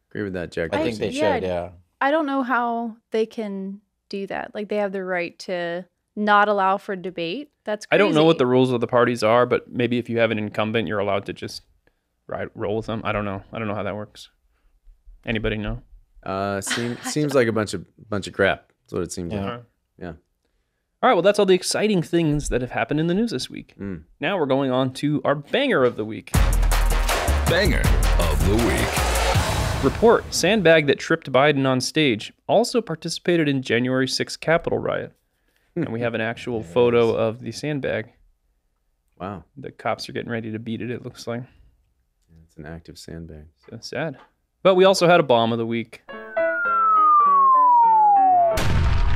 S3: Agree with that, Jack.
S2: I think they should, yeah.
S4: I don't know how they can do that. Like, they have the right to not allow for debate. That's crazy.
S1: I don't know what the rules of the parties are, but maybe if you have an incumbent, you're allowed to just roll with them. I don't know. I don't know how that works. Anybody know?
S3: Seems like a bunch of crap. That's what it seems like. Yeah.
S1: All right, well, that's all the exciting things that have happened in the news this week. Now we're going on to our banger of the week.
S5: Banger of the week.
S1: Report, sandbag that tripped Biden on stage also participated in January 6th Capitol riot. And we have an actual photo of the sandbag.
S3: Wow.
S1: The cops are getting ready to beat it looks like.
S3: It's an active sandbag.
S1: So sad. But we also had a bomb of the week.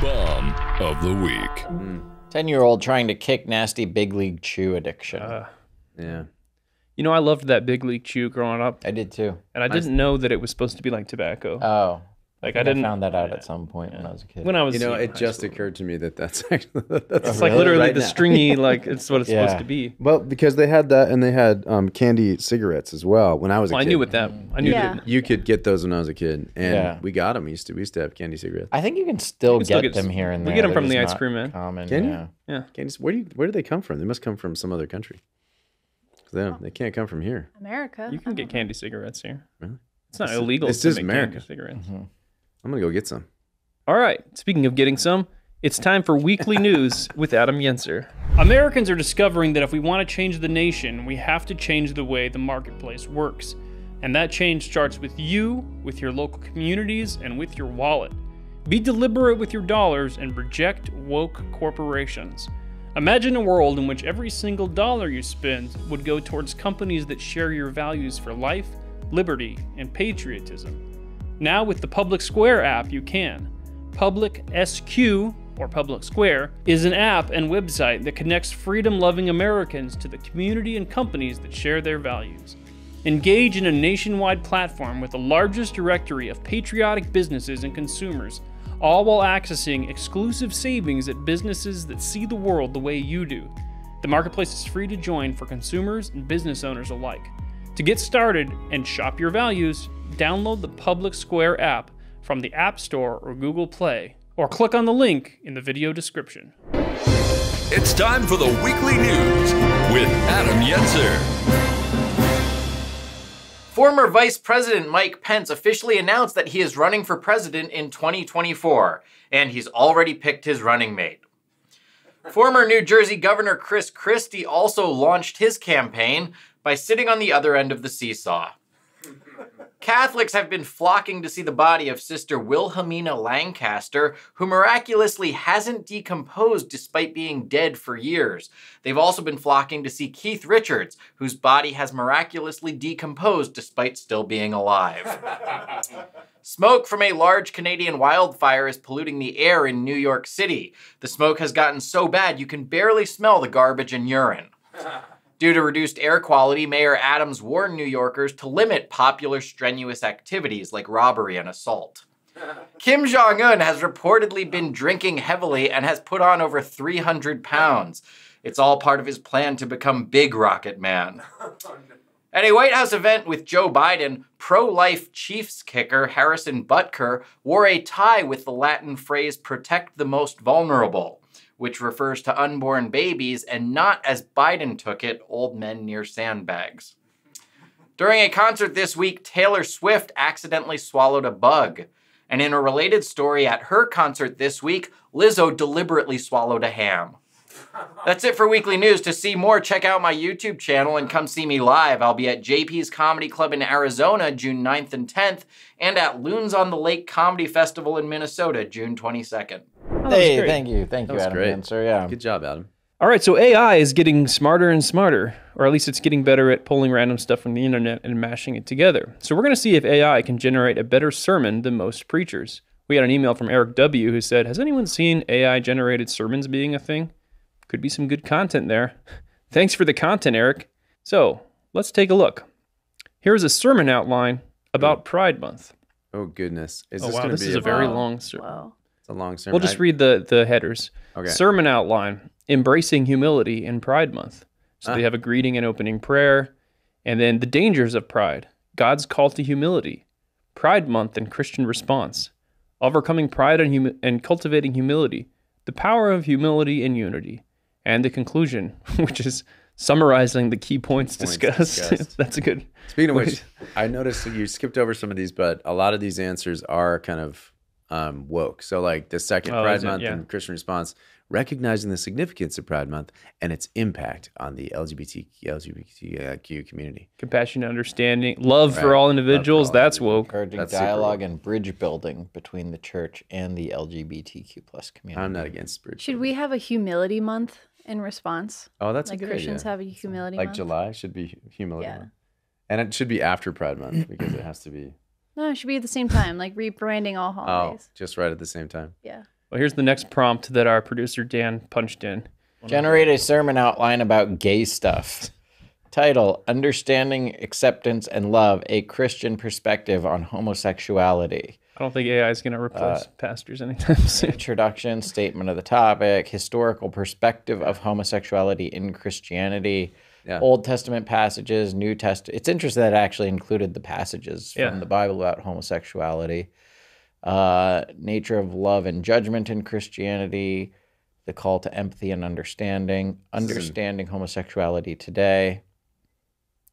S5: Bomb of the week.
S2: 10-year-old trying to kick nasty big league chew addiction.
S3: Yeah.
S1: You know, I loved that Big League Chew growing up.
S2: I did too.
S1: And I didn't know that it was supposed to be like tobacco.
S2: Oh.
S1: Like
S2: I
S1: didn't
S2: found that out at some point when I was a kid.
S1: When I was
S3: You know,
S1: in
S3: it
S1: high
S3: just
S1: school.
S3: occurred to me that's actually
S1: It's like literally
S3: right
S1: the
S3: now.
S1: stringy, like it's what it's supposed to be.
S3: Well, because they had that, and they had candy cigarettes as well when I was a
S1: Well,
S3: kid.
S1: I knew what that. I knew
S4: Yeah.
S1: that.
S3: You could get those when I was a kid, and
S2: Yeah.
S3: we got them. We used to have candy cigarettes.
S2: I think you can still
S1: still
S2: get
S1: get
S2: them here and
S1: we
S2: there.
S1: get them
S2: They're
S1: from the
S2: just
S1: Ice
S2: not
S1: Cream Man.
S2: Common,
S3: Can you?
S2: yeah.
S1: Yeah.
S3: Candies. Where do they come from? They must come from some other country. They can't come from here.
S4: America.
S1: You can get candy cigarettes here.
S3: Really?
S1: It's not illegal.
S3: This
S1: to
S3: is
S1: make
S3: America.
S1: candy cigarettes.
S3: I'm gonna go get some.
S1: All right. Speaking of getting some, it's time for weekly news with Adam Yenser. Americans are discovering that if we want to change the nation, we have to change the way the marketplace works. And that change starts with you, with your local communities, and with your wallet. Be deliberate with your dollars and reject woke corporations. Imagine a world in which every single dollar you spend would go towards companies that share your values for life, liberty, and patriotism. Now with the Public Square app, you can. Public SQ, or Public Square, is an app and website that connects freedom-loving Americans to the community and companies that share their values. Engage in a nationwide platform with the largest directory of patriotic businesses and consumers, all while accessing exclusive savings at businesses that see the world the way you do. The marketplace is free to join for consumers and business owners alike. To get started and shop your values, download the Public Square app from the App Store or Google Play, or click on the link in the video description.
S5: It's time for the weekly news with Adam Yenser.
S11: Former Vice President Mike Pence officially announced that he is running for president in 2024, and he's already picked his running mate. Former New Jersey Governor Chris Christie also launched his campaign by sitting on the other end of the seesaw. Catholics have been flocking to see the body of Sister Wilhelmina Lancaster, who miraculously hasn't decomposed despite being dead for years. They've also been flocking to see Keith Richards, whose body has miraculously decomposed despite still being alive. Smoke from a large Canadian wildfire is polluting the air in New York City. The smoke has gotten so bad you can barely smell the garbage and urine. Due to reduced air quality, Mayor Adams warned New Yorkers to limit popular strenuous activities like robbery and assault. Kim Jong-un has reportedly been drinking heavily and has put on over 300 pounds. It's all part of his plan to become Big Rocket Man. At a White House event with Joe Biden, pro-life Chiefs kicker Harrison Butker wore a tie with the Latin phrase, "protect the most vulnerable." which refers to unborn babies, and not, as Biden took it, old men near sandbags. During a concert this week, Taylor Swift accidentally swallowed a bug. And in a related story, at her concert this week, Lizzo deliberately swallowed a ham. That's it for Weekly News. To see more, check out my YouTube channel and come see me live. I'll be at JP's Comedy Club in Arizona, June 9th and 10th, and at Loons on the Lake Comedy Festival in Minnesota, June 22nd.
S2: Hey, thank you. Thank you, Adam.
S3: Great.
S2: Sir, yeah.
S3: Good job, Adam.
S1: All right, so AI is getting smarter and smarter, or at least it's getting better at pulling random stuff from the internet and mashing it together. So we're going to see if AI can generate a better sermon than most preachers. We got an email from Eric W. who said, has anyone seen AI-generated sermons being a thing? Could be some good content there. Thanks for the content, Eric. So let's take a look. Here's a sermon outline about Pride Month.
S3: Oh, goodness.
S1: This is a very long sermon.
S4: Wow.
S3: It's a long sermon.
S1: We'll just read the headers.
S3: Okay.
S1: Sermon outline, embracing humility in Pride Month. So they have a greeting and opening prayer, and then the dangers of pride, God's call to humility, Pride Month and Christian response, overcoming pride and cultivating humility, the power of humility and unity, and the conclusion, which is summarizing the key points discussed. That's a good.
S3: Speaking of which, I noticed that you skipped over some of these, but a lot of these answers are kind of woke. So like the second Pride Month and Christian response, recognizing the significance of Pride Month and its impact on the LGBTQ community.
S1: Compassion, understanding, love for all individuals. That's woke.
S2: Encouraging dialogue and bridge building between the church and the LGBTQ plus community.
S3: I'm not against bridge.
S4: Should we have a humility month in response?
S3: Oh, that's
S4: like
S3: a good
S4: Christians
S3: idea.
S4: have a humility
S3: like
S4: month?
S3: July should be humility month. And it should be after Pride Month because it has to be.
S4: No, it should be at the same time, like rebranding all holidays.
S3: Oh, just right at the same time.
S4: Yeah.
S1: Well, here's the next prompt that our producer Dan punched in.
S2: Generate a sermon outline about gay stuff. Title, Understanding, Acceptance, and Love, a Christian Perspective on Homosexuality.
S1: I don't think AI is going to replace pastors anytime soon.
S2: Introduction, statement of the topic, historical perspective of homosexuality in Christianity, Old Testament passages, New Testament. It's interesting that it actually included the passages from the Bible about homosexuality. Nature of love and judgment in Christianity, the call to empathy and understanding, understanding homosexuality today,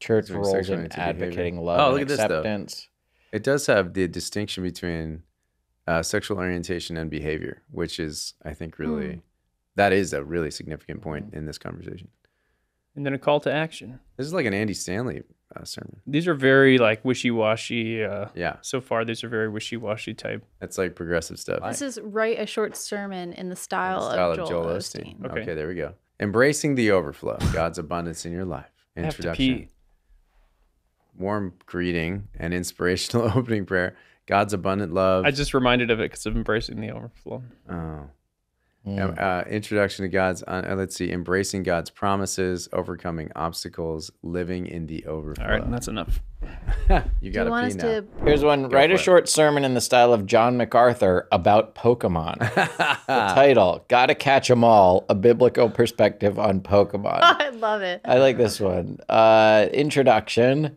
S2: church roles in advocating love and acceptance.
S3: It does have the distinction between sexual orientation and behavior, which is, I think, really, that is a really significant point in this conversation.
S1: And then a call to action.
S3: This is like an Andy Stanley sermon.
S1: These are very like wishy-washy.
S3: Yeah.
S1: So far, these are very wishy-washy type.
S3: That's like progressive stuff.
S4: This is write a short sermon in the style of Joel Osteen.
S3: Okay, there we go. Embracing the overflow, God's abundance in your life. Introduction. Warm greeting and inspirational opening prayer. God's abundant love.
S1: I just reminded of it because of embracing the overflow.
S3: Oh. Introduction to God's, let's see, embracing God's promises, overcoming obstacles, living in the overflow.
S1: All right, that's enough.
S3: You got to pee now.
S2: Here's one. Write a short sermon in the style of John MacArthur about Pokemon. The title, Gotta Catch 'Em All, a biblical perspective on Pokemon.
S4: I love it.
S2: I like this one. Introduction.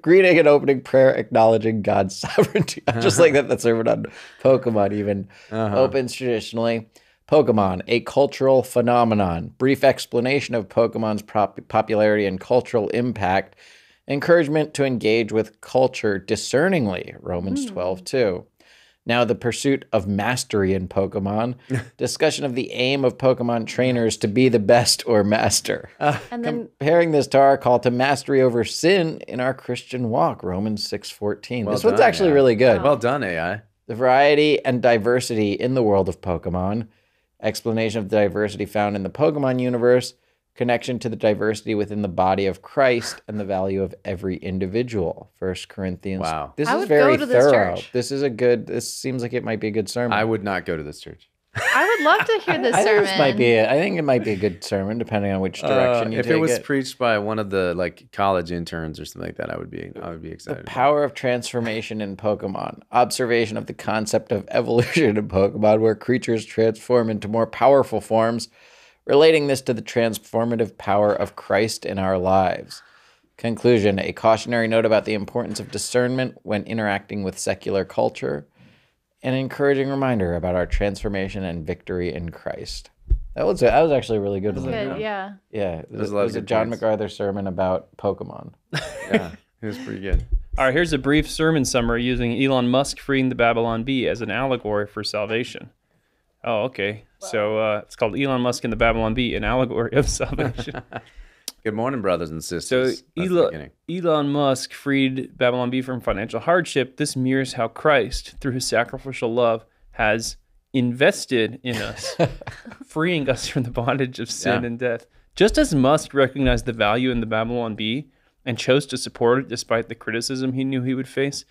S2: Greeting and opening prayer acknowledging God's sovereignty. Just like that sermon on Pokemon even opens traditionally. Pokemon, a cultural phenomenon. Brief explanation of Pokemon's popularity and cultural impact. Encouragement to engage with culture discerningly. Romans 12:2. Now the pursuit of mastery in Pokemon. Discussion of the aim of Pokemon trainers to be the best or master.
S4: And then
S2: comparing this to our call to mastery over sin in our Christian walk. Romans 6:14. This one's actually really good.
S3: Well done, AI.
S2: The variety and diversity in the world of Pokemon. Explanation of the diversity found in the Pokemon universe. Connection to the diversity within the body of Christ and the value of every individual. 1 Corinthians.
S3: Wow.
S2: This is very thorough. This is a good, this seems like it might be a good sermon.
S3: I would not go to this church.
S4: I would love to hear this sermon.
S2: I think it might be a good sermon depending on which direction you take it.
S3: If it was preached by one of the like college interns or something like that, I would be excited.
S2: The power of transformation in Pokemon. Observation of the concept of evolution in Pokemon where creatures transform into more powerful forms. Relating this to the transformative power of Christ in our lives. Conclusion, a cautionary note about the importance of discernment when interacting with secular culture. an encouraging reminder about our transformation and victory in Christ. That was actually a really good one.
S4: Good, yeah.
S2: Yeah, it was a John MacArthur sermon about Pokemon.
S3: Yeah, it was pretty good.
S1: All right, here's a brief sermon summary using Elon Musk freeing the Babylon Bee as an allegory for salvation. Oh, okay. Wow. So it's called Elon Musk and the Babylon Bee, an allegory of salvation.
S3: Good morning, brothers and sisters.
S1: So Elon Musk freed Babylon Bee from financial hardship. This mirrors how Christ, through his sacrificial love, has invested in us, freeing us from the bondage of sin and death. Just as Musk recognized the value in the Babylon Bee and chose to support it despite the criticism he knew he would face,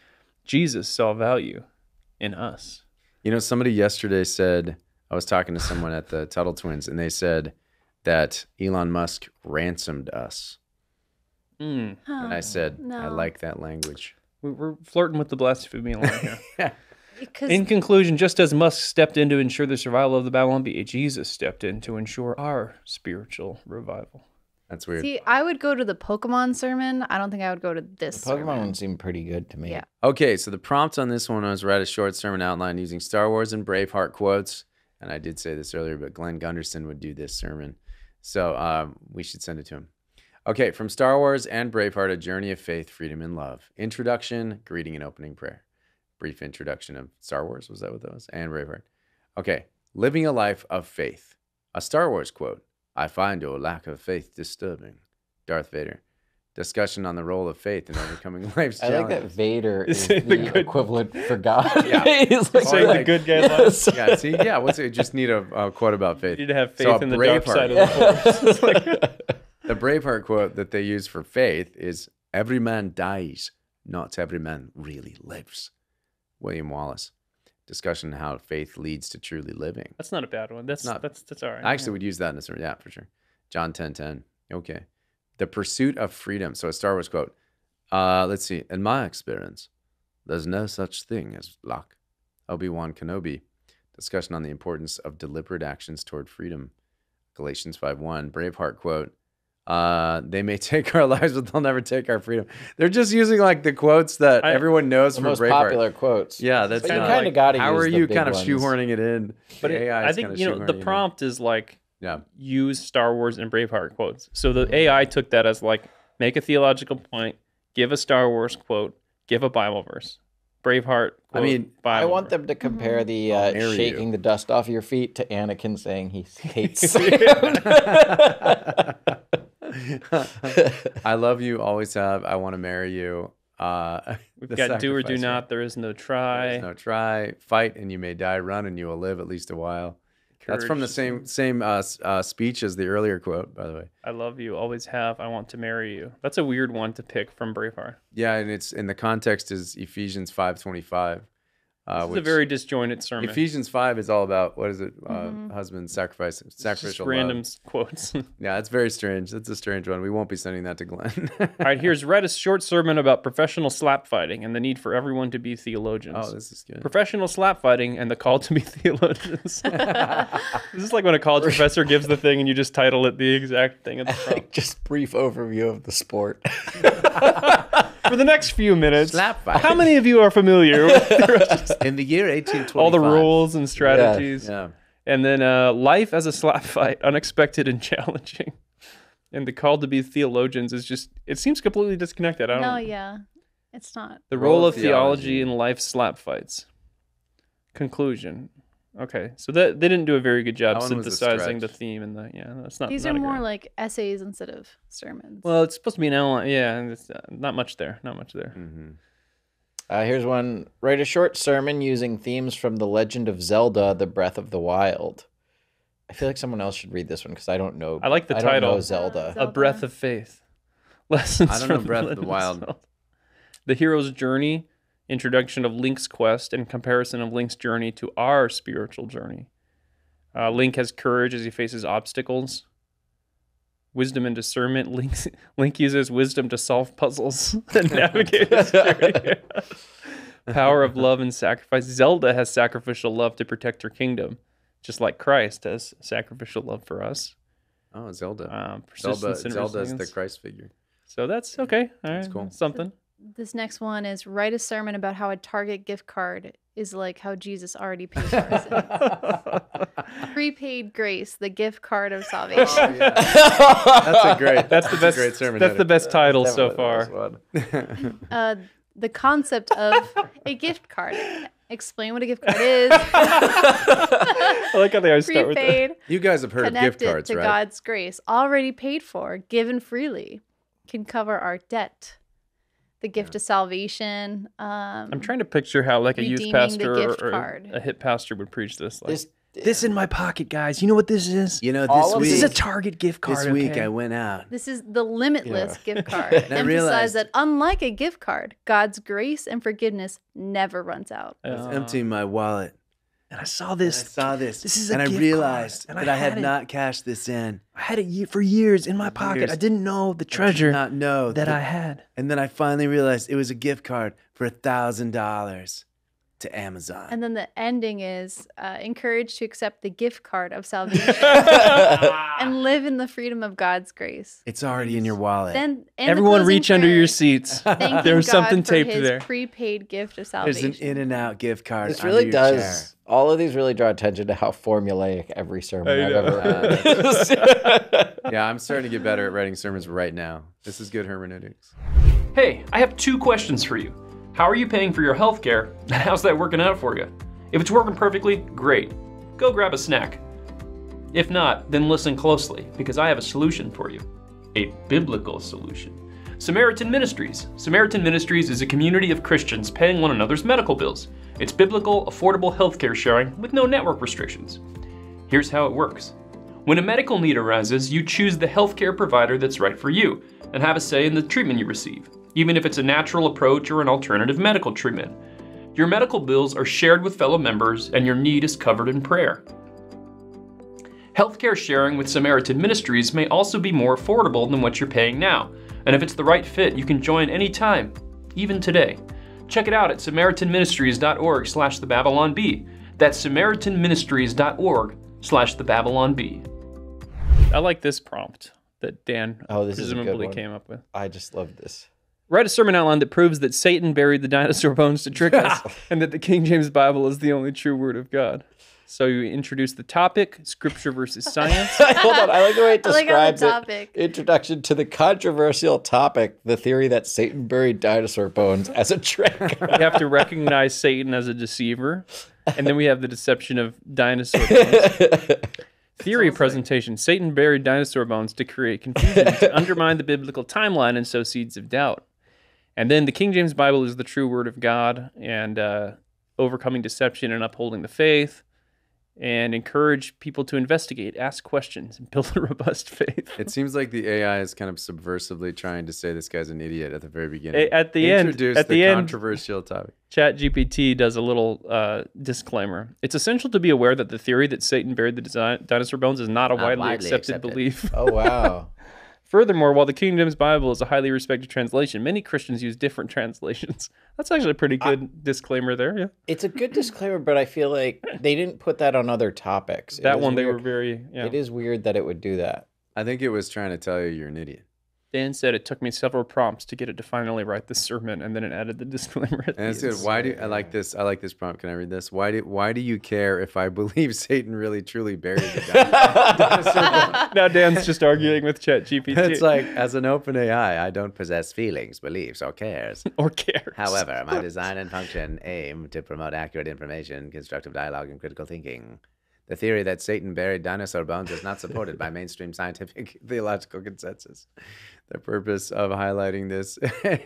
S1: Jesus saw value in us.
S3: You know, somebody yesterday said, I was talking to someone at the Tuttle Twins, and they said that Elon Musk ransomed us. And I said, I like that language.
S1: We're flirting with the blasphemy line here. In conclusion, just as Musk stepped in to ensure the survival of the Babylon Bee, Jesus stepped in to ensure our spiritual revival.
S3: That's weird.
S4: See, I would go to the Pokemon sermon. I don't think I would go to this
S2: The Pokemon one seemed pretty good to me.
S4: Yeah.
S3: Okay, so the prompt on this one was write a short sermon outline using Star Wars and Braveheart quotes. And I did say this earlier, but Glenn Gunderson would do this sermon. So we should send it to him. Okay, from Star Wars and Braveheart, A Journey of Faith, Freedom, and Love. Introduction, greeting, and opening prayer. Brief introduction of Star Wars, was that what that was? And Braveheart. Okay, living a life of faith. A Star Wars quote. I find your lack of faith disturbing. Darth Vader. Discussion on the role of faith in overcoming life's challenges.
S2: I like that Vader is the equivalent for God.
S3: Yeah.
S1: He's like the good guy.
S2: Yes.
S3: Yeah, see, yeah, what's it? Just need a quote about faith.
S1: You need to have faith in the dark side of the force.
S3: The Braveheart quote that they use for faith is, every man dies, not every man really lives. William Wallace. Discussion on how faith leads to truly living.
S1: That's not a bad one. That's all right.
S3: I actually would use that in a sermon. Yeah, for sure. John 10:10. Okay. The pursuit of freedom. So a Star Wars quote. Let's see. In my experience, there's no such thing as luck. Obi-Wan Kenobi. Discussion on the importance of deliberate actions toward freedom. Galatians 5:1. Braveheart quote. They may take our lives, but they'll never take our freedom. They're just using like the quotes that everyone knows from
S2: most
S3: Braveheart.
S2: Popular quotes.
S3: Yeah, that's
S2: kind of got to use.
S3: How are you kind of
S2: ones.
S3: shoehorning it in?
S1: But I think the prompt is like use Star Wars and Braveheart quotes. So the AI took that as like make a theological point, give a Star Wars quote, give a Bible verse. Braveheart. Quote,
S2: I want them to compare the shaking the dust off your feet to Anakin saying he hates.
S3: I love you, always have. I want to marry you.
S1: We've got do or do not. There is no try.
S3: There is no try. Fight and you may die. Run and you will live at least a while. Courage. That's from the same speech as the earlier quote, by the way.
S1: I love you, always have. I want to marry you. That's a weird one to pick from Braveheart.
S3: Yeah, and it's in the context is Ephesians 5:25.
S1: This is a very disjointed sermon.
S3: Ephesians 5 is all about, what is it? Husband sacrificial
S1: just random quotes.
S3: Yeah, it's very strange. That's a strange one. We won't be sending that to Glenn.
S1: All right, here's read a short sermon about professional slap fighting and the need for everyone to be theologians.
S3: Oh, this is good.
S1: Professional slap fighting and the call to be theologians. This is like when a college professor gives the thing and you just title it the exact thing at the front.
S2: Just brief overview of the sport.
S1: For the next few minutes,
S3: slap fighting.
S1: How many of you are familiar with
S3: in the year 1825?
S1: All the rules and strategies.
S3: Yeah.
S1: And then life as a slap fight, unexpected and challenging. And the call to be theologians is just, it seems completely disconnected.
S4: It's not.
S1: The role of theology in life slap fights. Conclusion. Okay, so they didn't do a very good job synthesizing the theme and that's not.
S4: These are more like essays instead of sermons.
S1: Well, it's supposed to be an outline. Yeah, and it's not much there. Not much there.
S3: Mm-hmm.
S2: Here's one. Write a short sermon using themes from The Legend of Zelda: The Breath of the Wild. I feel like someone else should read this one because I don't know.
S1: I like the title.
S2: I don't know Zelda.
S1: A Breath of Faith. Lessons
S3: I don't
S1: from
S3: know Breath of the Wild.
S1: The hero's journey. Introduction of Link's quest and comparison of Link's journey to our spiritual journey. Link has courage as he faces obstacles. Wisdom and discernment. Link uses wisdom to solve puzzles and navigate his journey. Power of love and sacrifice. Zelda has sacrificial love to protect her kingdom, just like Christ has sacrificial love for us.
S3: Oh, Zelda.
S1: Zelda's
S3: the Christ figure.
S1: So that's okay. All right,
S3: that's cool.
S1: Something.
S4: This next one is write a sermon about how a Target gift card is like how Jesus already paid for our sins. Prepaid grace, the gift card of salvation.
S3: Oh, yeah. That's the best sermon.
S1: That's the best title so far.
S4: The concept of a gift card. Explain what a gift card is.
S1: I like how they always start with that.
S3: You guys have heard of gift cards,
S4: to
S3: right?
S4: God's grace, already paid for, given freely, can cover our debt. The gift of salvation.
S1: I'm trying to picture how like a youth pastor or a hip pastor would preach this. Like, this in my pocket, guys. You know what this is?
S3: You know,
S1: this is a Target gift card.
S3: This week I went out.
S4: This is the limitless gift card. Emphasize that unlike a gift card, God's grace and forgiveness never runs out.
S3: I was emptying my wallet.
S1: And I saw this.
S3: This is a gift I realized that I had not cashed this in.
S1: I had it for years in my pocket. I didn't know the treasure
S3: I
S1: had.
S3: And then I finally realized it was a gift card for $1,000 to Amazon.
S4: And then the ending is encouraged to accept the gift card of salvation and live in the freedom of God's grace.
S3: It's already in your wallet.
S4: Then
S1: everyone reach under your seats. There's something taped there.
S4: Prepaid gift of salvation.
S3: There's an In-N-Out gift card.
S2: This really does.
S3: Chair.
S2: All of these really draw attention to how formulaic every sermon I've ever
S3: heard. Yeah, I'm starting to get better at writing sermons right now. This is good hermeneutics.
S10: Hey, I have 2 questions for you. How are you paying for your health care, and how's that working out for you? If it's working perfectly, great. Go grab a snack. If not, then listen closely, because I have a solution for you. A biblical solution. Samaritan Ministries. Samaritan Ministries is a community of Christians paying one another's medical bills. It's biblical, affordable healthcare sharing with no network restrictions. Here's how it works. When a medical need arises, you choose the healthcare provider that's right for you and have a say in the treatment you receive, even if it's a natural approach or an alternative medical treatment. Your medical bills are shared with fellow members and your need is covered in prayer. Healthcare sharing with Samaritan Ministries may also be more affordable than what you're paying now, and if it's the right fit, you can join anytime, even today. Check it out at samaritanministries.org/thebabylonbee. That's samaritanministries.org/thebabylonbee. I like this prompt that Dan presumably came up with.
S2: I just love this.
S1: Write a sermon outline that proves that Satan buried the dinosaur bones to trick us, and that the King James Bible is the only true word of God. So you introduce the topic, scripture versus science.
S2: Hold on, I like the way it describes
S4: it.
S2: Introduction to the controversial topic, the theory that Satan buried dinosaur bones as a trick.
S1: We have to recognize Satan as a deceiver, and then we have the deception of dinosaur bones. Theory presentation. Satan buried dinosaur bones to create confusion, to undermine the biblical timeline and sow seeds of doubt. And then the King James Bible is the true word of God, and overcoming deception and upholding the faith, and encourage people to investigate, ask questions, and build a robust faith.
S3: It seems like the AI is kind of subversively trying to say this guy's an idiot at the very beginning.
S1: At the end,
S3: controversial topic.
S1: ChatGPT does a little disclaimer. It's essential to be aware that the theory that Satan buried the dinosaur bones is not a widely accepted belief.
S2: Oh, wow.
S1: Furthermore, while the King James Bible is a highly respected translation, many Christians use different translations. That's actually a pretty good disclaimer there, yeah.
S2: It's a good disclaimer, but I feel like they didn't put that on other topics.
S1: That one, they were very, yeah.
S2: It is weird that it would do that.
S3: I think it was trying to tell you you're an idiot.
S1: Dan said it took me several prompts to get it to finally write the sermon, and then it added the disclaimer at the end.
S3: And it said, "Why do I like this? I like this prompt. Can I read this? Why do you care if I believe Satan really truly buried the dinosaur?"
S1: Now Dan's just arguing with ChatGPT.
S3: It's like, as an open AI, I don't possess feelings, beliefs, or cares. However, my design and function aim to promote accurate information, constructive dialogue, and critical thinking. The theory that Satan buried dinosaur bones is not supported by mainstream scientific theological consensus. The purpose of highlighting this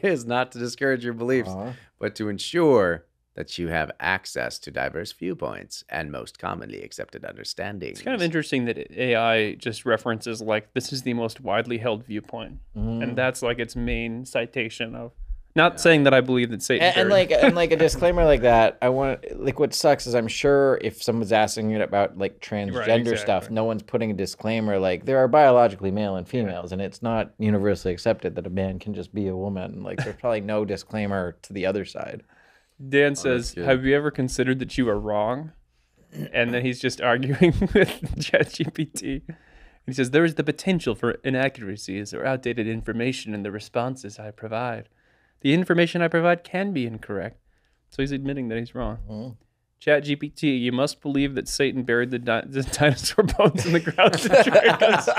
S3: is not to discourage your beliefs, but to ensure that you have access to diverse viewpoints and most commonly accepted understandings.
S1: It's kind of interesting that AI just references, like, this is the most widely held viewpoint. And that's like its main citation of, not saying that I believe that Satan
S2: and like a disclaimer like that. I want, like, what sucks is I'm sure if someone's asking you about like transgender stuff, no one's putting a disclaimer like there are biologically male and females, and it's not universally accepted that a man can just be a woman. Like, there's probably no disclaimer to the other side.
S1: Dan says, "Have you ever considered that you are wrong?" And then he's just arguing with ChatGPT. He says, "There is the potential for inaccuracies or outdated information in the responses I provide. The information I provide can be incorrect, So he's admitting that he's wrong. ChatGPT, you must believe that Satan buried the dinosaur bones in the ground to trick us.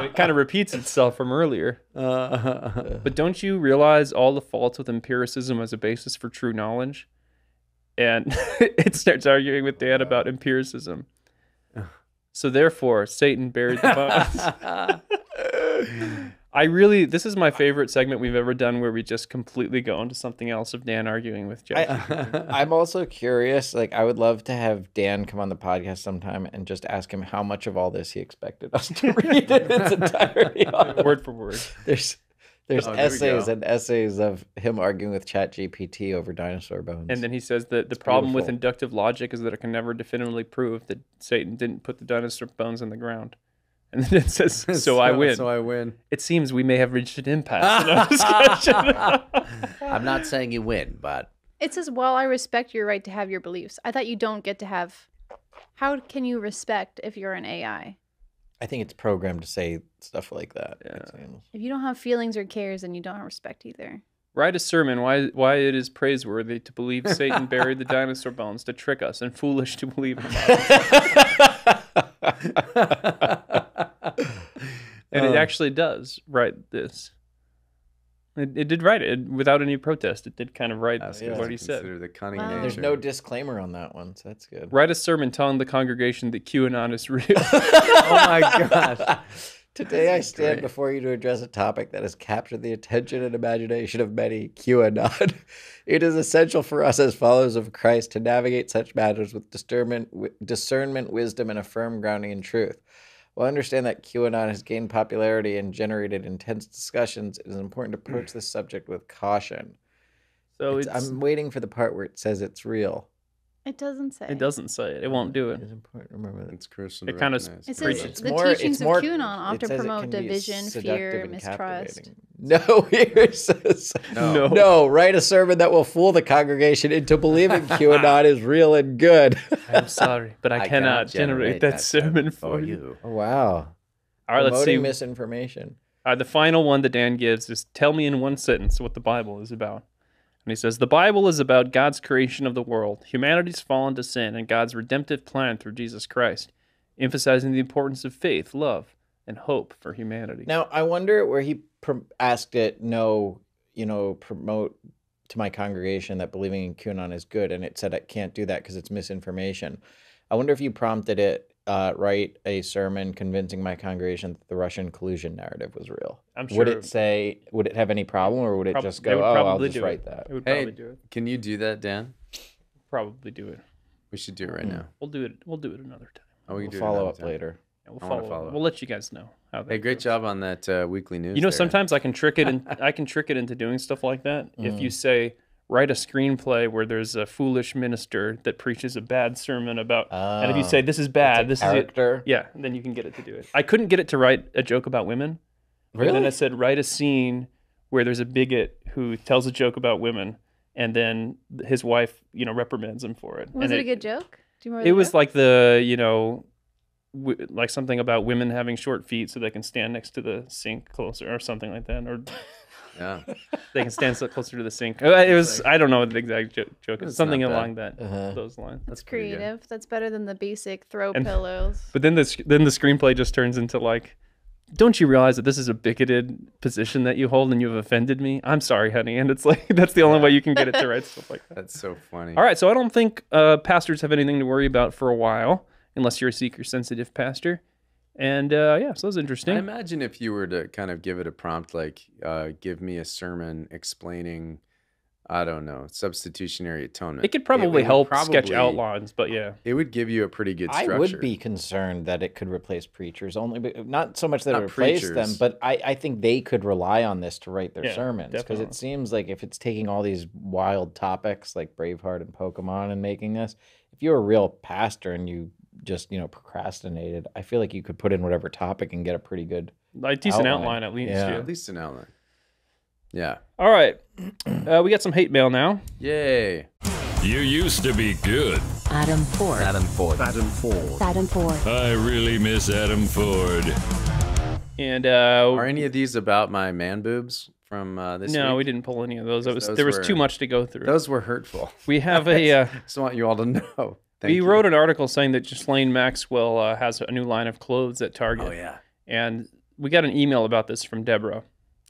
S1: It kind of repeats itself from earlier. But don't you realize all the faults with empiricism as a basis for true knowledge? And it starts arguing with Dan about empiricism. So therefore, Satan buried the bones. This is my favorite segment we've ever done where we just completely go into something else of Dan arguing with ChatGPT.
S2: I'm also curious, like I would love to have Dan come on the podcast sometime and just ask him how much of all this he expected us to read in its entirety.
S1: Word for word.
S2: There's essays and essays of him arguing with ChatGPT over dinosaur bones.
S1: And then he says that the problem with inductive logic is that it can never definitively prove that Satan didn't put the dinosaur bones in the ground. And then it says, so I win.
S3: So I win.
S1: It seems we may have reached an impasse in our discussion.
S12: I'm not saying you win, but...
S4: It says, well, I respect your right to have your beliefs. I thought you don't get to have... How can you respect if you're an AI?
S2: I think it's programmed to say stuff like that.
S1: Yeah.
S4: If you don't have feelings or cares, then you don't have respect either.
S1: Write a sermon why it is praiseworthy to believe Satan buried the dinosaur bones to trick us and foolish to believe him. And it actually does write this. It did write it without any protest. It did kind of write what he said.
S3: The cunning
S2: There's no disclaimer on that one, so that's good.
S1: Write a sermon telling the congregation that QAnon is real.
S3: Oh my gosh.
S2: Today I stand before you to address a topic that has captured the attention and imagination of many, QAnon. It is essential for us as followers of Christ to navigate such matters with discernment, wisdom, and a firm grounding in truth. While I understand that QAnon has gained popularity and generated intense discussions, it is important to approach this subject with caution.
S1: So
S2: I'm waiting for the part where it says it's real.
S4: It doesn't say.
S1: It doesn't say it. It won't do it.
S2: It's important to remember that.
S3: It's crucial.
S1: It kind of.
S4: It says the teachings of QAnon often promote division, fear, mistrust.
S2: No, here it says no. Write a sermon that will fool the congregation into believing QAnon is real and good.
S1: I'm sorry, but I cannot generate that sermon for you.
S2: Oh, wow.
S1: All right, let's see.
S2: Misinformation.
S1: The final one that Dan gives is, tell me in one sentence what the Bible is about. And he says, the Bible is about God's creation of the world, humanity's fall into sin, and God's redemptive plan through Jesus Christ, emphasizing the importance of faith, love, and hope for humanity.
S2: Now, I wonder where he asked it, promote to my congregation that believing in QAnon is good, and it said I can't do that because it's misinformation. I wonder if you prompted it, write a sermon convincing my congregation that the Russian collusion narrative was real.
S1: I'm sure.
S2: Would it have any problem, or would it just go, I'll just write that?
S1: It would probably do it.
S3: Can you do that, Dan?
S1: Probably do it.
S3: We should do it right now.
S1: We'll do it another time.
S3: Oh,
S2: we'll follow up later.
S1: Yeah, we'll let you guys know how that
S3: Hey, great job on that weekly news.
S1: Sometimes I can trick it into doing stuff like that. If you say, write a screenplay where there's a foolish minister that preaches a bad sermon about, and if you say this is bad, this
S2: character.
S1: Is it, yeah, then you can get it to do it. I couldn't get it to write a joke about women.
S2: Really?
S1: And then I said, write a scene where there's a bigot who tells a joke about women, and then his wife, reprimands him for it.
S4: Was
S1: it
S4: a good joke? Do you remember?
S1: It was like like something about women having short feet so they can stand next to the sink closer, or something like that, or.
S3: Yeah,
S1: they can stand so closer to the sink. It was, I don't know the exact joke. It's something along those lines.
S4: That's creative. That's better than the basic throw pillows.
S1: But then the screenplay just turns into like, don't you realize that this is a bigoted position that you hold and you have offended me? I'm sorry, honey. And it's like, that's the only way you can get it to write stuff like that.
S3: That's so funny.
S1: All right, so I don't think pastors have anything to worry about for a while, unless you're a seeker-sensitive pastor. And so that was interesting.
S3: I imagine if you were to kind of give it a prompt, like give me a sermon explaining, I don't know, substitutionary atonement.
S1: It could probably help sketch outlines, but yeah.
S3: It would give you a pretty good structure.
S2: I would be concerned that it could replace preachers, not so much that it replaced them, but I think they could rely on this to write their sermons. Because it seems like if it's taking all these wild topics like Braveheart and Pokemon and making this, if you're a real pastor and you just procrastinated, I feel like you could put in whatever topic and get a pretty good
S1: decent outline at least.
S3: Yeah. At least an outline. Yeah.
S1: All right. We got some hate mail now.
S3: Yay.
S5: You used to be good.
S12: Adam Ford.
S5: I really miss Adam Ford.
S1: And
S3: are any of these about my man boobs from this
S1: No,
S3: week?
S1: we didn't pull any of those. There was too much to go through.
S3: Those were hurtful.
S1: We have a...
S3: just want you all to know.
S1: We wrote an article saying that Ghislaine Maxwell has a new line of clothes at Target.
S3: Oh, yeah.
S1: And we got an email about this from Deborah,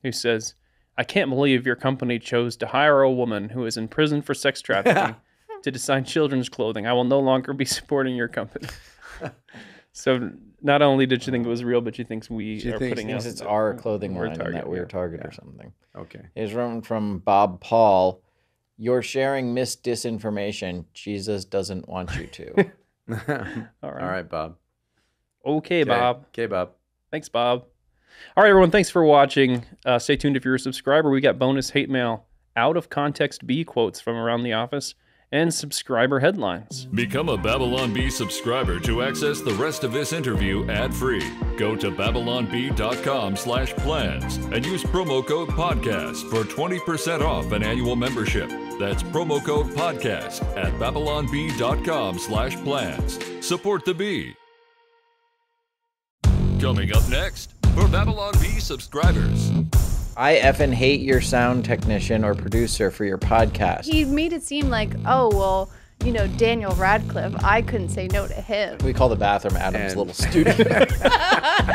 S1: who says, I can't believe your company chose to hire a woman who is in prison for sex trafficking to design children's clothing. I will no longer be supporting your company. So not only did she think it was real, but she thinks
S2: it's our clothing line and that we're Target or something.
S3: Okay.
S2: Here's one from Bob Paul. You're sharing disinformation. Jesus doesn't want you to.
S3: All right, Bob.
S1: Okay, Bob.
S3: Okay, Bob.
S1: Thanks, Bob. All right, everyone. Thanks for watching. Stay tuned if you're a subscriber. We got bonus hate mail, out of context B quotes from around the office, and subscriber headlines.
S5: Become a Babylon Bee subscriber to access the rest of this interview ad-free. Go to babylonbee.com/plans and use promo code podcast for 20% off an annual membership. That's promo code podcast at babylonbee.com/plans. Support the bee. Coming up next, for Babylon Bee subscribers.
S2: I effing hate your sound technician or producer for your podcast.
S4: He made it seem like, oh, well, you know, Daniel Radcliffe, I couldn't say no to him.
S2: We call the bathroom Adam's little studio.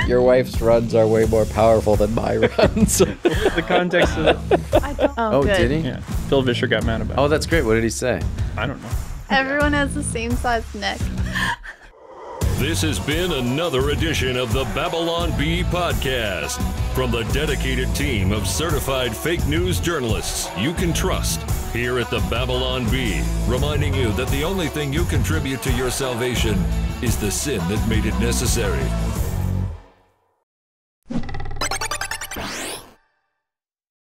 S2: Your wife's runs are way more powerful than my runs.
S1: The context of it.
S4: I don't,
S3: Oh,
S4: good.
S3: did he?
S1: Yeah. Phil Vischer got mad about it.
S3: Oh, that's great. What did he say?
S1: I don't know.
S4: Everyone has the same size neck.
S5: This has been another edition of the Babylon Bee podcast from the dedicated team of certified fake news journalists you can trust here at the Babylon Bee, reminding you that the only thing you contribute to your salvation is the sin that made it necessary.